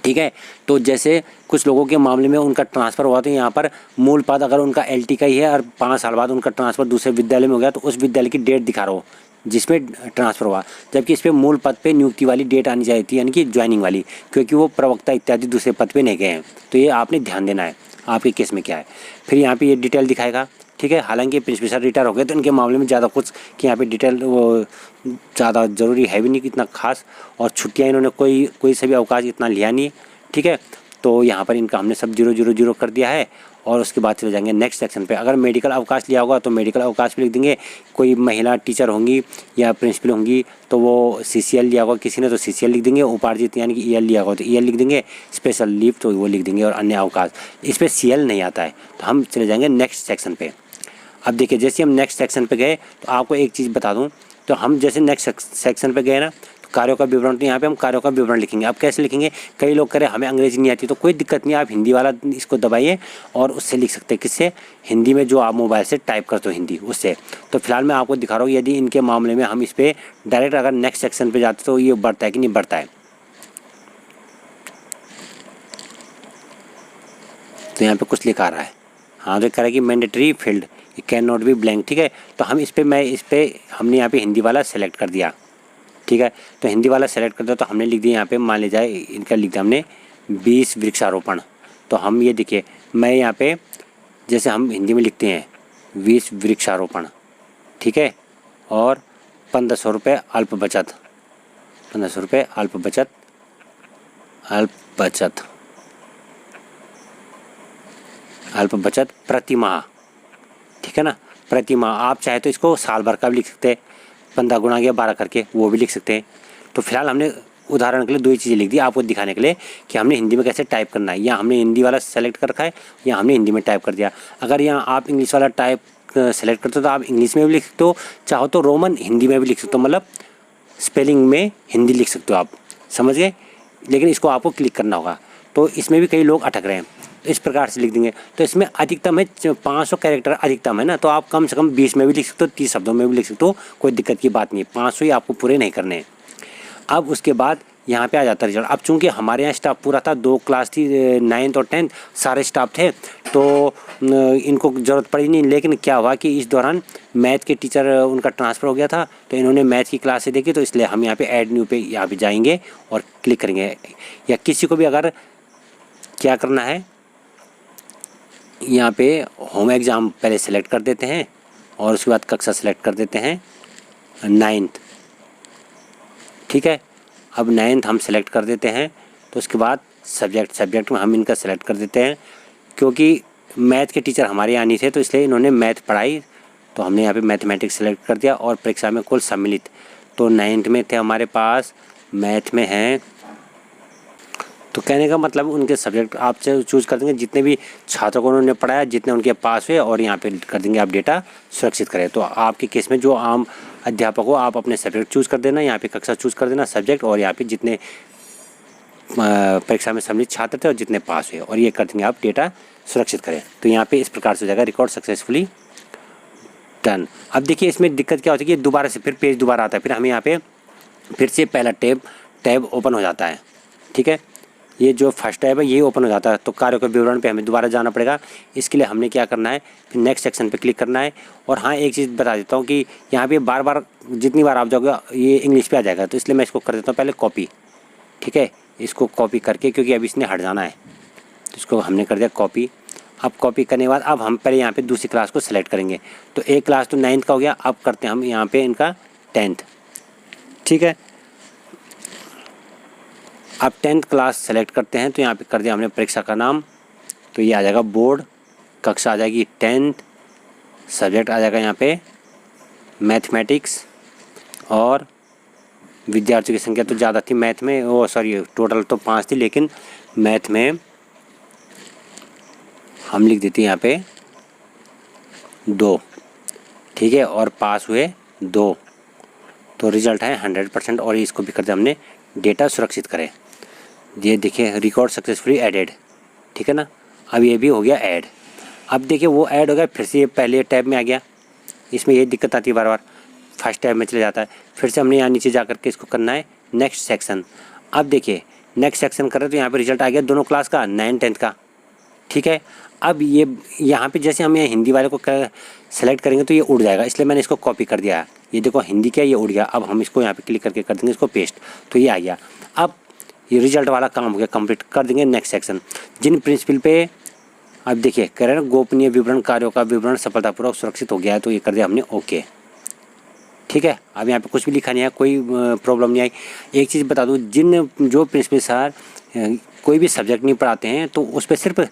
ठीक है। तो जैसे कुछ लोगों के मामले में उनका ट्रांसफ़र हुआ तो यहाँ पर मूल पद अगर उनका LT का ही है और 5 साल बाद उनका ट्रांसफ़र दूसरे विद्यालय में हो गया तो उस विद्यालय की डेट दिखा रहा हो जिसमें ट्रांसफ़र हुआ, जबकि इस पर मूल पद पे नियुक्ति वाली डेट आनी चाहिए थी, यानी कि ज्वाइनिंग वाली, क्योंकि वो प्रवक्ता इत्यादि दूसरे पद पे नहीं गए हैं। तो ये आपने ध्यान देना है आपके केस में क्या है। फिर यहाँ पे ये डिटेल दिखाएगा, ठीक है। हालांकि प्रिंसिपल सर रिटायर हो गए तो इनके मामले में ज़्यादा कुछ कि यहाँ पे डिटेल वो ज़्यादा ज़रूरी है भी नहीं इतना खास, और छुट्टियाँ इन्होंने कोई से भी अवकाश इतना लिया नहीं, ठीक है। तो यहाँ पर इनका हमने सब 000 कर दिया है। और उसके बाद चले जाएंगे नेक्स्ट सेक्शन पे। अगर मेडिकल अवकाश लिया होगा तो मेडिकल अवकाश भी लिख देंगे। कोई महिला टीचर होंगी या प्रिंसिपल होंगी तो वो CCL लिया होगा किसी ने तो CCL लिख देंगे। उपार्जित यानी कि EL लिया होगा तो EL लिख देंगे। स्पेशल लीव तो वो लिख देंगे, और अन्य अवकाश इस पर CL नहीं आता है। तो हम चले जाएंगे नेक्स्ट सेक्शन पे। अब देखिए जैसे हम नेक्स्ट सेक्शन पे गए तो आपको एक चीज़ बता दूँ, तो हम जैसे नेक्स्ट सेक्शन पे गए ना तो कार्यों का विवरण, तो यहाँ पे हम कार्यों का विवरण लिखेंगे। अब कैसे लिखेंगे, कई लोग करें हमें अंग्रेजी नहीं आती तो कोई दिक्कत नहीं, आप हिंदी वाला इसको दबाइए और उससे लिख सकते हैं। किससे, हिंदी में जो आप मोबाइल से टाइप करते हो हिंदी उससे। तो फिलहाल मैं आपको दिखा रहा हूँ यदि इनके मामले में हम इस पर डायरेक्ट अगर नेक्स्ट सेक्शन पर जाते तो ये बढ़ता है कि नहीं बढ़ता है। तो यहाँ पे कुछ लिखा रहा है, हाँ तो कह रहा है कि mandatory field can not be blank, ठीक है। तो हम इस पर हमने यहाँ पे हिंदी वाला सेलेक्ट कर दिया, ठीक है। तो हिंदी वाला सेलेक्ट कर दिया तो हमने लिख दिया यहाँ पे, मान ली जाए इनका लिख दिया हमने 20 वृक्षारोपण। तो हम ये देखिए मैं यहाँ पे जैसे हम हिंदी में लिखते हैं 20 वृक्षारोपण, ठीक है, और 1500 रुपये अल्प बचत। 1500 रुपये अल्प बचत प्रति माह, ठीक है ना, प्रति माह। आप चाहे तो इसको साल भर का भी लिख सकते हैं, 15 गुणा या 12 करके वो भी लिख सकते हैं। तो फिलहाल हमने उदाहरण के लिए 2 ही चीज़ें लिख दी आपको दिखाने के लिए कि हमने हिंदी में कैसे टाइप करना है। या हमने हिंदी वाला सेलेक्ट कर रखा है या हमने हिंदी में टाइप कर दिया। अगर यहाँ आप इंग्लिश वाला टाइप सेलेक्ट करते हो तो आप इंग्लिश में भी लिख सकते हो, चाहो तो रोमन हिंदी में भी लिख सकते हो, मतलब स्पेलिंग में हिंदी लिख सकते हो आप, समझ गए। लेकिन इसको आपको क्लिक करना होगा। तो इसमें भी कई लोग अटक रहे हैं, तो इस प्रकार से लिख देंगे। तो इसमें अधिकतम है 500 कैरेक्टर अधिकतम है ना, तो आप कम से कम 20 में भी लिख सकते हो, 30 शब्दों में भी लिख सकते हो, कोई दिक्कत की बात नहीं है। 500 ही आपको पूरे नहीं करने हैं। अब उसके बाद यहाँ पे आ जाता है रिजल्ट। अब चूंकि हमारे यहाँ स्टाफ पूरा था, 2 क्लास थी, 9th और 10th सारे स्टाफ थे, तो इनको ज़रूरत पड़ी नहीं। लेकिन क्या हुआ कि इस दौरान मैथ के टीचर उनका ट्रांसफ़र हो गया था, तो इन्होंने मैथ की क्लासें देखी, तो इसलिए हम यहाँ पे ऐड न्यू पे यहाँ पे जाएंगे और क्लिक करेंगे। या किसी को भी अगर क्या करना है, यहाँ पे होम एग्ज़ाम पहले सेलेक्ट कर देते हैं और उसके बाद कक्षा सेलेक्ट कर देते हैं 9th, ठीक है। अब 9th हम सेलेक्ट कर देते हैं, तो उसके बाद सब्जेक्ट में हम इनका सेलेक्ट कर देते हैं। क्योंकि मैथ के टीचर हमारे यहाँ नहीं थे, तो इसलिए इन्होंने मैथ पढ़ाई, तो हमने यहाँ पे मैथमेटिक्स सेलेक्ट कर दिया। और परीक्षा में कुल सम्मिलित तो 9th में थे हमारे पास, मैथ में हैं। तो कहने का मतलब उनके सब्जेक्ट आप चूज़ कर देंगे, जितने भी छात्रों को उन्होंने पढ़ाया, जितने उनके पास हुए, और यहाँ पे कर देंगे आप डेटा सुरक्षित करें। तो आपके केस में जो आम अध्यापक हो, आप अपने सब्जेक्ट चूज़ कर देना, यहाँ पे कक्षा चूज़ कर देना, सब्जेक्ट, और यहाँ पे जितने परीक्षा में सम्मिलित छात्र थे और जितने पास हुए, और ये कर देंगे आप डेटा सुरक्षित करें। तो यहाँ पे इस प्रकार से हो जाएगा रिकॉर्ड सक्सेसफुली डन। अब देखिए इसमें दिक्कत क्या होती है कि दोबारा से फिर पेज दोबारा आता है, फिर हमें यहाँ पे फिर से पहला टैब ओपन हो जाता है, ठीक है। ये जो फर्स्ट टैब है ये ओपन हो जाता है, तो कार्य के विवरण पे हमें दोबारा जाना पड़ेगा। इसके लिए हमने क्या करना है, फिर नेक्स्ट सेक्शन पे क्लिक करना है। और हाँ, एक चीज़ बता देता हूँ कि यहाँ पे बार बार जितनी बार आप जाओगे ये इंग्लिश पे आ जाएगा, तो इसलिए मैं इसको कर देता हूँ पहले कॉपी, ठीक है। इसको कॉपी करके, क्योंकि अभी इसने हट जाना है, तो इसको हमने कर दिया कॉपी। अब कॉपी करने के बाद अब हम पहले यहाँ पे दूसरी क्लास को सिलेक्ट करेंगे। तो एक क्लास तो 9th का हो गया, अब करते हैं हम यहाँ पे इनका 10th, ठीक है। अब 10th क्लास सेलेक्ट करते हैं, तो यहाँ पे कर दिया हमने परीक्षा का नाम, तो ये आ जाएगा बोर्ड, कक्षा आ जाएगी 10th, सब्जेक्ट आ जाएगा यहाँ पे मैथमेटिक्स, और विद्यार्थियों की संख्या तो ज़्यादा थी मैथ में, वो सॉरी टोटल तो 5 थी, लेकिन मैथ में हम लिख देते हैं यहाँ पे 2, ठीक है। और पास हुए 2, तो रिजल्ट है 100%। और इसको भी कर दिया हमने डेटा सुरक्षित करें। ये देखिए रिकॉर्ड सक्सेसफुली एडेड, ठीक है ना। अब ये भी हो गया ऐड। अब देखिए वो ऐड हो गया, फिर से ये पहले टैब में आ गया। इसमें ये दिक्कत आती है बार बार, फर्स्ट टैब में चले जाता है। फिर से हमने यहाँ नीचे जा कर के इसको करना है नेक्स्ट सेक्शन। अब देखिए नेक्स्ट सेक्शन कर रहे तो यहाँ पे रिजल्ट आ गया दोनों क्लास का, 9th 10th का, ठीक है। अब ये यहाँ पे जैसे हम यहाँ हिंदी वाले को सेलेक्ट करेंगे तो ये उड़ जाएगा, इसलिए मैंने इसको कॉपी कर दिया। ये देखो हिंदी क्या, ये उड़ गया। अब हम इसको यहाँ पे क्लिक करके कर देंगे इसको पेस्ट, तो ये आ गया। अब ये रिजल्ट वाला काम हो गया कंप्लीट, कर देंगे नेक्स्ट सेक्शन। जिन प्रिंसिपल पे अब देखिए कह रहे हैं गोपनीय विवरण कार्यों का विवरण सफलतापूर्वक सुरक्षित हो गया है, तो ये कर दिया हमने ओके, ठीक है। अब यहाँ पे कुछ भी लिखा नहीं है, कोई प्रॉब्लम नहीं आई। एक चीज़ बता दूँ, जो प्रिंसिपल सर कोई भी सब्जेक्ट नहीं पढ़ाते हैं, तो उस पर सिर्फ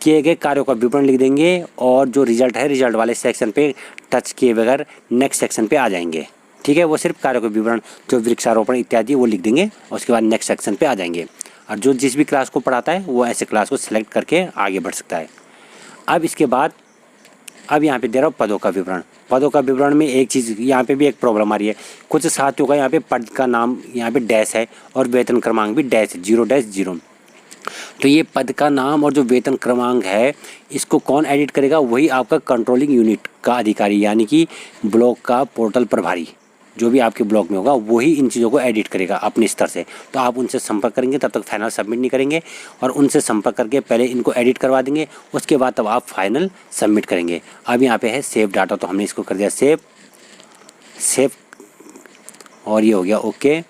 किए गए कार्यों का विवरण लिख देंगे, और जो रिजल्ट है रिजल्ट वाले सेक्शन पे टच किए बगैर नेक्स्ट सेक्शन पे आ जाएंगे, ठीक है। वो सिर्फ कार्यों का विवरण जो वृक्षारोपण इत्यादि वो लिख देंगे, और उसके बाद नेक्स्ट सेक्शन पे आ जाएंगे। और जो जिस भी क्लास को पढ़ाता है वो ऐसे क्लास को सिलेक्ट करके आगे बढ़ सकता है। अब इसके बाद अब यहाँ पे दे रहा हूँ पदों का विवरण। पदों का विवरण में एक चीज़ यहाँ पे भी एक प्रॉब्लम आ रही है, कुछ साथियों का यहाँ पे पद का नाम यहाँ पे डैश है और वेतन क्रमांक भी डैश 0-0। तो ये पद का नाम और जो वेतन क्रमांक है इसको कौन एडिट करेगा, वही आपका कंट्रोलिंग यूनिट का अधिकारी, यानी कि ब्लॉक का पोर्टल प्रभारी जो भी आपके ब्लॉक में होगा वही इन चीज़ों को एडिट करेगा अपने स्तर से। तो आप उनसे संपर्क करेंगे, तब तक फाइनल सबमिट नहीं करेंगे, और उनसे संपर्क करके पहले इनको एडिट करवा देंगे, उसके बाद तब आप फाइनल सबमिट करेंगे। अब यहाँ पे है सेव डाटा, तो हमने इसको कर दिया सेव, और ये हो गया ओके,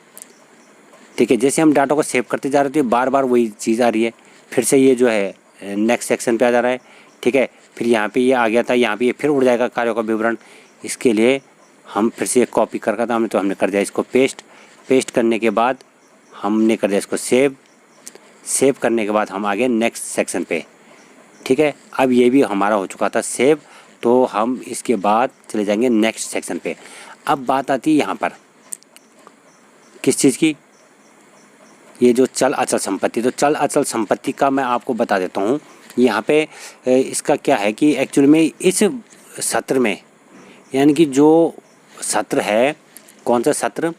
ठीक है। जैसे हम डाटा को सेव करते जा रहे थे बार बार वही चीज़ आ रही है, फिर से ये जो है नेक्स्ट सेक्शन पे आ जा रहा है, ठीक है। फिर यहाँ पे ये आ गया था, यहाँ पे ये फिर उड़ जाएगा कार्यों का विवरण। इसके लिए हम फिर से कॉपी कर था हमने, तो हमने कर दिया इसको पेस्ट पेस्ट करने के बाद हमने कर दिया इसको सेव। सेव करने के बाद हम आ गए नेक्स्ट सेक्शन पे, ठीक है। अब ये भी हमारा हो चुका था सेव, तो हम इसके बाद चले जाएंगे नेक्स्ट सेक्शन पे। अब बात आती है यहाँ पर किस चीज़ की, ये जो चल अचल संपत्ति। तो चल अचल संपत्ति का मैं आपको बता देता हूँ। यहाँ पे इसका क्या है कि एक्चुअली में इस सत्र में, यानी कि जो सत्र है, कौन सा सत्र,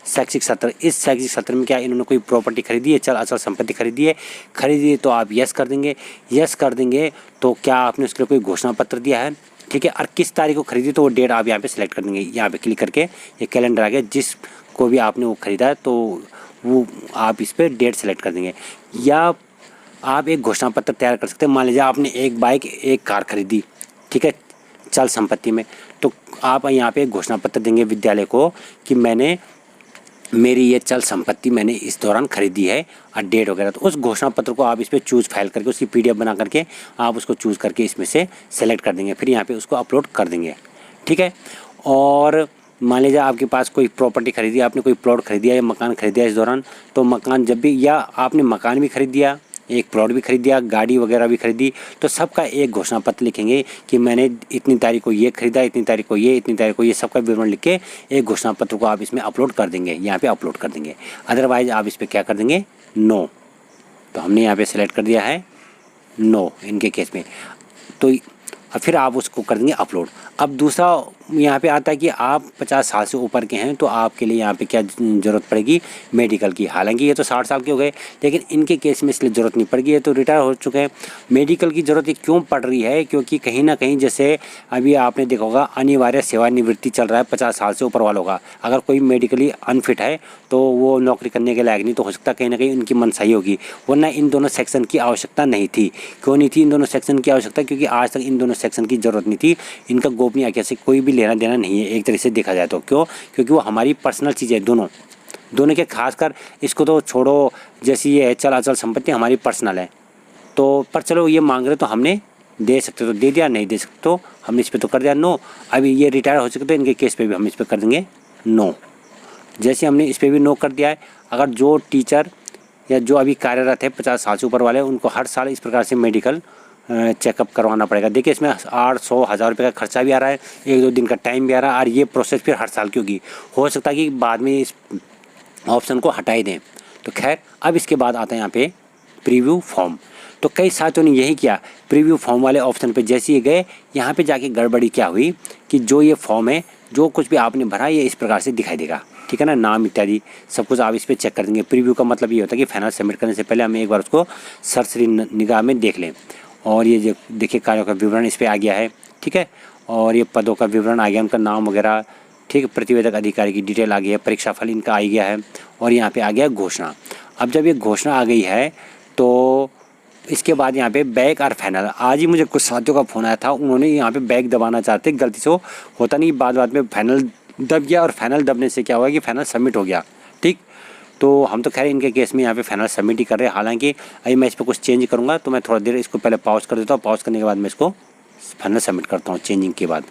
शैक्षिक सत्र, इस शैक्षिक सत्र में क्या इन्होंने कोई प्रॉपर्टी खरीदी है, चल अचल संपत्ति खरीदी है तो आप यस कर देंगे। यस कर देंगे तो क्या आपने उसके लिए कोई घोषणा पत्र दिया है, ठीक है। और किस तारीख को खरीदी तो वो डेट आप यहाँ पे सिलेक्ट कर देंगे। यहाँ पे क्लिक करके ये कैलेंडर आ गया, जिस को भी आपने वो ख़रीदा है तो वो आप इस पर डेट सेलेक्ट कर देंगे। या आप एक घोषणा पत्र तैयार कर सकते हैं। मान लीजिए आपने एक बाइक एक कार खरीदी, ठीक है, चल संपत्ति में, तो आप यहाँ पे एक घोषणा पत्र देंगे विद्यालय को कि मेरी ये चल संपत्ति मैंने इस दौरान खरीदी है और डेट वगैरह। तो उस घोषणा पत्र को आप इस पर चूज़ फाइल करके उसकी PDF बना करके आप उसको चूज़ करके इसमें से सेलेक्ट कर देंगे, फिर यहाँ पे उसको अपलोड कर देंगे, ठीक है। और मान लीजिए आपके पास कोई प्रॉपर्टी खरीदी, आपने कोई प्लॉट खरीदिया या मकान खरीदिया इस दौरान, तो मकान जब भी, या आपने मकान भी खरीद दिया, एक प्लॉट भी खरीद दिया, गाड़ी वगैरह भी खरीदी, तो सबका एक घोषणा पत्र लिखेंगे कि मैंने इतनी तारीख को ये खरीदा, इतनी तारीख को ये, इतनी तारीख को ये, सबका विवरण लिख के एक घोषणा पत्र को आप इसमें अपलोड कर देंगे, यहाँ पे अपलोड कर देंगे। अदरवाइज आप इस पर क्या कर देंगे, नो। तो हमने यहाँ पे सेलेक्ट कर दिया है नो इनके केस में, तो फिर आप उसको कर देंगे अपलोड। अब दूसरा यहाँ पे आता है कि आप 50 साल से ऊपर के हैं तो आपके लिए यहाँ पे क्या ज़रूरत पड़ेगी, मेडिकल की। हालांकि ये तो 60 साल के हो गए, लेकिन इनके केस में इसलिए ज़रूरत नहीं पड़ेगी, ये तो रिटायर हो चुके हैं। मेडिकल की ज़रूरत क्यों पड़ रही है, क्योंकि कहीं ना कहीं जैसे अभी आपने देखा होगा अनिवार्य सेवानिवृत्ति चल रहा है 50 साल से ऊपर वालों का। अगर कोई मेडिकली अनफिट है तो वो नौकरी करने के लायक नहीं, तो हो सकता है कहीं ना कहीं उनकी मनसाई होगी, वरना इन दोनों सेक्शन की आवश्यकता नहीं थी। क्यों नहीं थी इन दोनों सेक्शन की आवश्यकता, क्योंकि आज तक इन दोनों सेक्शन की ज़रूरत नहीं थी। इनका गोपनीयता से कोई भी लेना देना नहीं है एक तरह से देखा जाए तो। क्यों, क्योंकि वो हमारी पर्सनल चीज़ है, दोनों के, खासकर इसको तो छोड़ो, जैसी ये है चल अचल संपत्ति हमारी पर्सनल है। तो पर चलो ये मांग रहे तो हमने दे सकते तो दे दिया, नहीं दे सकते तो हमने इस पर तो कर दिया नो। अभी ये रिटायर हो चुके तो इनके केस पे भी हम इस पर कर देंगे नो। जैसे हमने इस पर भी नो कर दिया है। अगर जो टीचर या जो अभी कार्यरत है 50 साल से ऊपर वाले, उनको हर साल इस प्रकार से मेडिकल चेकअप करवाना पड़ेगा। देखिए इसमें 800-1000 रुपये का खर्चा भी आ रहा है, 1-2 दिन का टाइम भी आ रहा है, और ये प्रोसेस फिर हर साल की होगी। हो सकता है कि बाद में इस ऑप्शन को हटा ही दें। तो खैर, अब इसके बाद आता है यहाँ पे प्रीव्यू फॉर्म। तो कई साथियों ने यही किया, प्रीव्यू फॉर्म वाले ऑप्शन पे जैसे ही गए, यहाँ पे जाके गड़बड़ी क्या हुई कि जो ये फॉर्म है, जो कुछ भी आपने भरा ये इस प्रकार से दिखाई देगा, ठीक है ना, नाम इत्यादि सब कुछ आप इस पर चेक कर देंगे। प्रीव्यू का मतलब ये होता है कि फाइनल सबमिट करने से पहले हम एक बार उसको सरसरी निगाह में देख लें। और ये जो देखिए कार्यों का विवरण इस पर आ गया है, ठीक है, और ये पदों का विवरण आ गया, उनका नाम वगैरह, ठीक है, प्रतिवेदक अधिकारी की डिटेल आ गई है, परीक्षाफल इनका आ गया है, और यहाँ पे आ गया घोषणा। अब जब ये घोषणा आ गई है तो इसके बाद यहाँ पे बैक और फाइनल। आज ही मुझे कुछ साथियों का फ़ोन आया था, उन्होंने यहाँ पे बैक दबाना चाहते, गलती से होता नहीं, बाद में फाइनल दब गया, और फाइनल दबने से क्या हुआ कि फाइनल सबमिट हो गया, ठीक। तो हम तो खैर इनके केस में यहाँ पे फाइनल सबमिट ही कर रहे हैं। हालांकि अभी मैं इस पर कुछ चेंज करूँगा, तो मैं थोड़ा देर इसको पहले पॉज कर देता हूँ। पॉज करने के बाद मैं इसको फाइनल सबमिट करता हूँ चेंजिंग के बाद।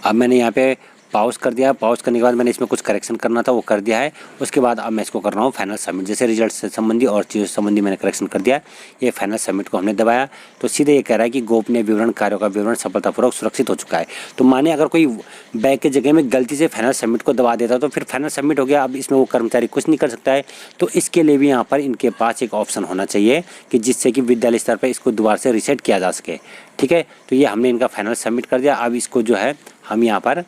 अब मैंने यहाँ पे पॉज कर दिया। पॉज करने के बाद मैंने इसमें कुछ करेक्शन करना था वो कर दिया है। उसके बाद अब मैं इसको कर रहा हूँ फाइनल सबमिट। जैसे रिजल्ट से संबंधी और चीज़ों से संबंधी मैंने करेक्शन कर दिया। ये फाइनल सबमिट को हमने दबाया तो सीधे ये कह रहा है कि गोपनीय विवरण कार्यों का विवरण सफलतापूर्वक सुरक्षित हो चुका है। तो माने अगर कोई बैक के जगह में गलती से फाइनल सबमिट को दबा देता तो फिर फाइनल सबमिट हो गया। अब इसमें वो कर्मचारी कुछ नहीं कर सकता है। तो इसके लिए भी यहाँ पर इनके पास एक ऑप्शन होना चाहिए कि जिससे कि विद्यालय स्तर पर इसको दोबारा से रीसेट किया जा सके। ठीक है, तो ये हमने इनका फाइनल सबमिट कर दिया। अब इसको जो है हम यहाँ पर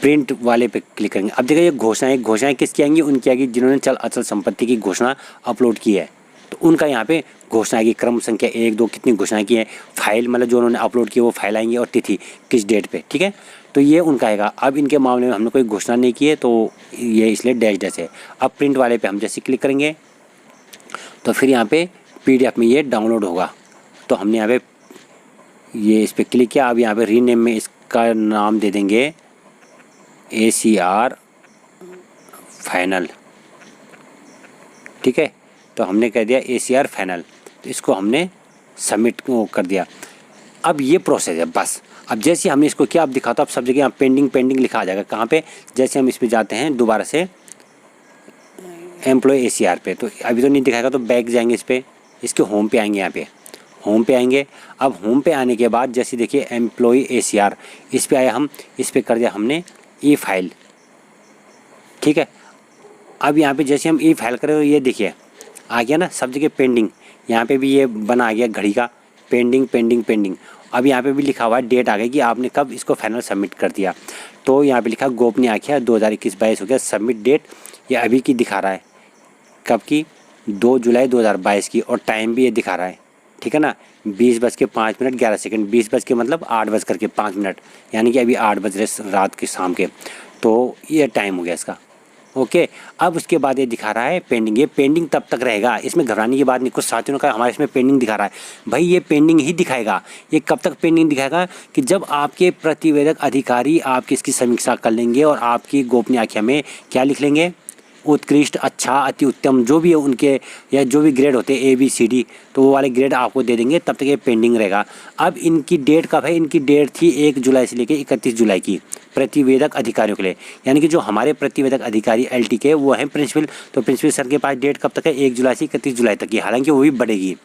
प्रिंट वाले पे क्लिक करेंगे। अब देखिए ये घोषणाएं किसकी आएंगी? उनकी आएगी जिन्होंने चल अचल संपत्ति की घोषणा अपलोड की है। तो उनका यहाँ पे घोषणा आएगी, क्रम संख्या 1 2 कितनी घोषणा की है, फाइल मतलब जो उन्होंने अपलोड की वो फाइल आएंगी और तिथि किस डेट पे। ठीक है, तो ये उनका आएगा। अब इनके मामले में हमने कोई घोषणा नहीं की है तो ये इसलिए डैश डैश है। अब प्रिंट वाले पे हम जैसे क्लिक करेंगे तो फिर यहाँ पे PDF में ये डाउनलोड होगा। तो हमने यहाँ पे ये इस पर क्लिक किया। अब यहाँ पे रीनेम में इसका नाम दे देंगे ACR फाइनल। ठीक है, तो हमने कह दिया ACR फाइनल। तो इसको हमने सबमिट कर दिया। अब ये प्रोसेस है बस। अब जैसे हमने इसको किया, अब दिखाता हूँ, अब सब जगह यहाँ पेंडिंग पेंडिंग लिखा आ जाएगा। कहाँ पे? जैसे हम इस पे जाते हैं दोबारा से एम्प्लॉय ACR पे, तो अभी तो नहीं दिखाएगा, तो बैक जाएंगे इस पर, इसके होम पे आएंगे, यहाँ पे होम पे आएंगे। अब होम पे आने के बाद जैसे देखिए एम्प्लॉय ACR, इस पे आया, हम इस पे कर दिया हमने ई फाइल, ठीक है। अब यहाँ पे जैसे हम ई फाइल करें तो ये देखिए आ गया ना, सब जगह पेंडिंग, यहाँ पे भी ये बना आ गया घड़ी का पेंडिंग पेंडिंग पेंडिंग। अब यहाँ पे भी लिखा हुआ है, डेट आ गई कि आपने कब इसको फाइनल सबमिट कर दिया। तो यहाँ पे लिखा गोपनीय आख्या 2021-22 हो गया, सबमिट डेट ये अभी की दिखा रहा है, कब की? 2 जुलाई 2022 की, और टाइम भी ये दिखा रहा है, ठीक है ना, 20:05 20 बज के मतलब 8:05, यानी कि अभी 8 बज रहे रात के, शाम के, तो ये टाइम हो गया इसका। ओके, अब उसके बाद ये दिखा रहा है पेंडिंग। ये पेंडिंग तब तक रहेगा, इसमें घबराने की बात नहीं। कुछ साथियों ने कहा हमारे इसमें पेंडिंग दिखा रहा है, भाई ये पेंडिंग ही दिखाएगा। ये कब तक पेंडिंग दिखाएगा? कि जब आपके प्रतिवेदक अधिकारी आपकी इसकी समीक्षा कर लेंगे और आपकी गोपनीय आख्या में क्या लिख लेंगे? उत्कृष्ट, अच्छा, अति उत्तम, जो भी है उनके, या जो भी ग्रेड होते हैं ABCD, तो वो वाले ग्रेड आपको दे देंगे, तब तक ये पेंडिंग रहेगा। अब इनकी डेट कब है? इनकी डेट थी 1 जुलाई से लेकर 31 जुलाई की, प्रतिवेदक अधिकारियों के लिए, यानी कि जो हमारे प्रतिवेदक अधिकारी LT के वो हैं प्रिंसिपल, तो प्रिंसिपल सर के पास डेट कब तक है? 1 जुलाई से 31 जुलाई तक की, हालांकि वो भी बढ़ेगी।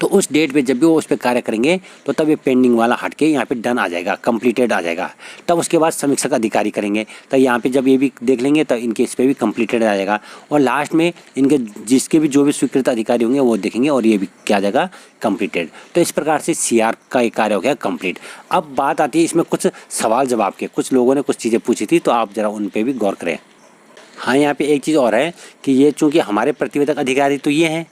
तो उस डेट पे जब भी वो उस पर कार्य करेंगे तो तब ये पेंडिंग वाला हट के यहाँ पे डन आ जाएगा, कंप्लीटेड आ जाएगा। तब उसके बाद समीक्षक अधिकारी करेंगे, तो यहाँ पे जब ये भी देख लेंगे तो इनके इस पर भी कंप्लीटेड आ जाएगा, और लास्ट में इनके जिसके भी जो भी स्वीकृत अधिकारी होंगे वो देखेंगे और ये भी क्या आ जाएगा? कंप्लीटेड। तो इस प्रकार से CR का एक कार्य हो गया कंप्लीट। अब बात आती है इसमें कुछ सवाल जवाब के, कुछ लोगों ने कुछ चीज़ें पूछी थी, तो आप ज़रा उन पर भी गौर करें। हाँ, यहाँ पे एक चीज़ और है कि ये चूँकि हमारे प्रतिवेदक अधिकारी तो ये हैं,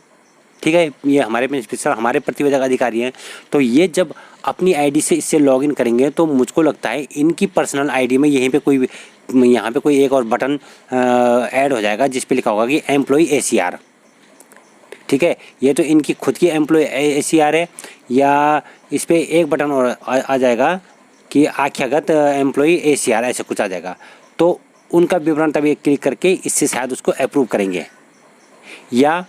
ठीक है, ये हमारे प्रिंसिपल हमारे प्रतिवेदक अधिकारी हैं, तो ये जब अपनी आईडी से इससे लॉगिन करेंगे तो मुझको लगता है इनकी पर्सनल आईडी में यहीं पे कोई, यहाँ पे कोई एक और बटन ऐड हो जाएगा जिस पे लिखा होगा कि एम्प्लॉय ACR, ठीक है। ये तो इनकी खुद की एम्प्लॉय ACR है, या इस पर एक बटन और आ जाएगा कि आख्यागत एम्प्लॉय ACR, ऐसे कुछ आ जाएगा। तो उनका विवरण तभी क्लिक करके इससे शायद उसको अप्रूव करेंगे, या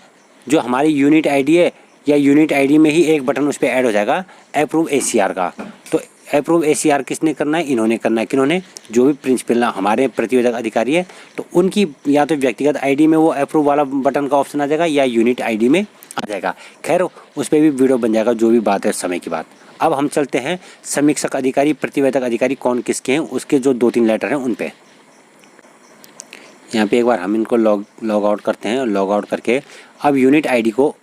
जो हमारी यूनिट आईडी है, या यूनिट आईडी में ही एक बटन उस पर ऐड हो जाएगा अप्रूव ACR का। तो अप्रूव ACR किसने करना है? इन्होंने करना है। किन्होंने? जो भी प्रिंसिपल हमारे प्रतिवेदक अधिकारी है, तो उनकी या तो व्यक्तिगत आईडी में वो अप्रूव वाला बटन का ऑप्शन आ जाएगा, या यूनिट आईडी में आ जाएगा। खैर उस पर भी वीडियो बन जाएगा, जो भी बात है समय की बात। अब हम चलते हैं समीक्षक अधिकारी, प्रतिवेदक अधिकारी कौन किसके हैं, उसके जो 2-3 लेटर हैं उन पर। यहाँ पे एक बार हम इनको लॉग आउट करते हैं, और लॉग आउट करके अब यूनिट आईडी को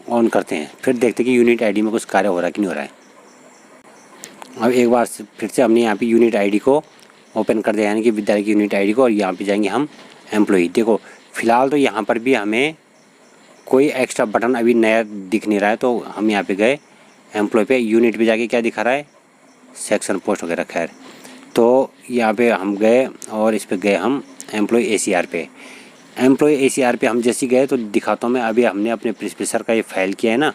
ऑन करते हैं, फिर देखते हैं कि यूनिट आईडी में कुछ कार्य हो रहा है कि नहीं हो रहा है। अब एक बार फिर से हमने यहाँ पे यूनिट आईडी को ओपन कर दिया, यानी कि विद्यालय की यूनिट आईडी को, और यहाँ पे जाएंगे हम एम्प्लॉई। देखो फिलहाल तो यहाँ पर भी हमें कोई एक्स्ट्रा बटन अभी नया दिख नहीं रहा है, तो हम यहाँ पे गए एम्प्लॉय पे, यूनिट पे जाके क्या दिखा रहा है? सेक्शन पोस्ट वगैरह। खैर तो यहाँ पे हम गए और इस पर गए हम एम्प्लॉय ACR पे। एम्प्लॉय ACR पे हम जैसे गए तो दिखाता हूँ मैं, अभी हमने अपने प्रिंसिपल सर का ये फाइल किया है ना,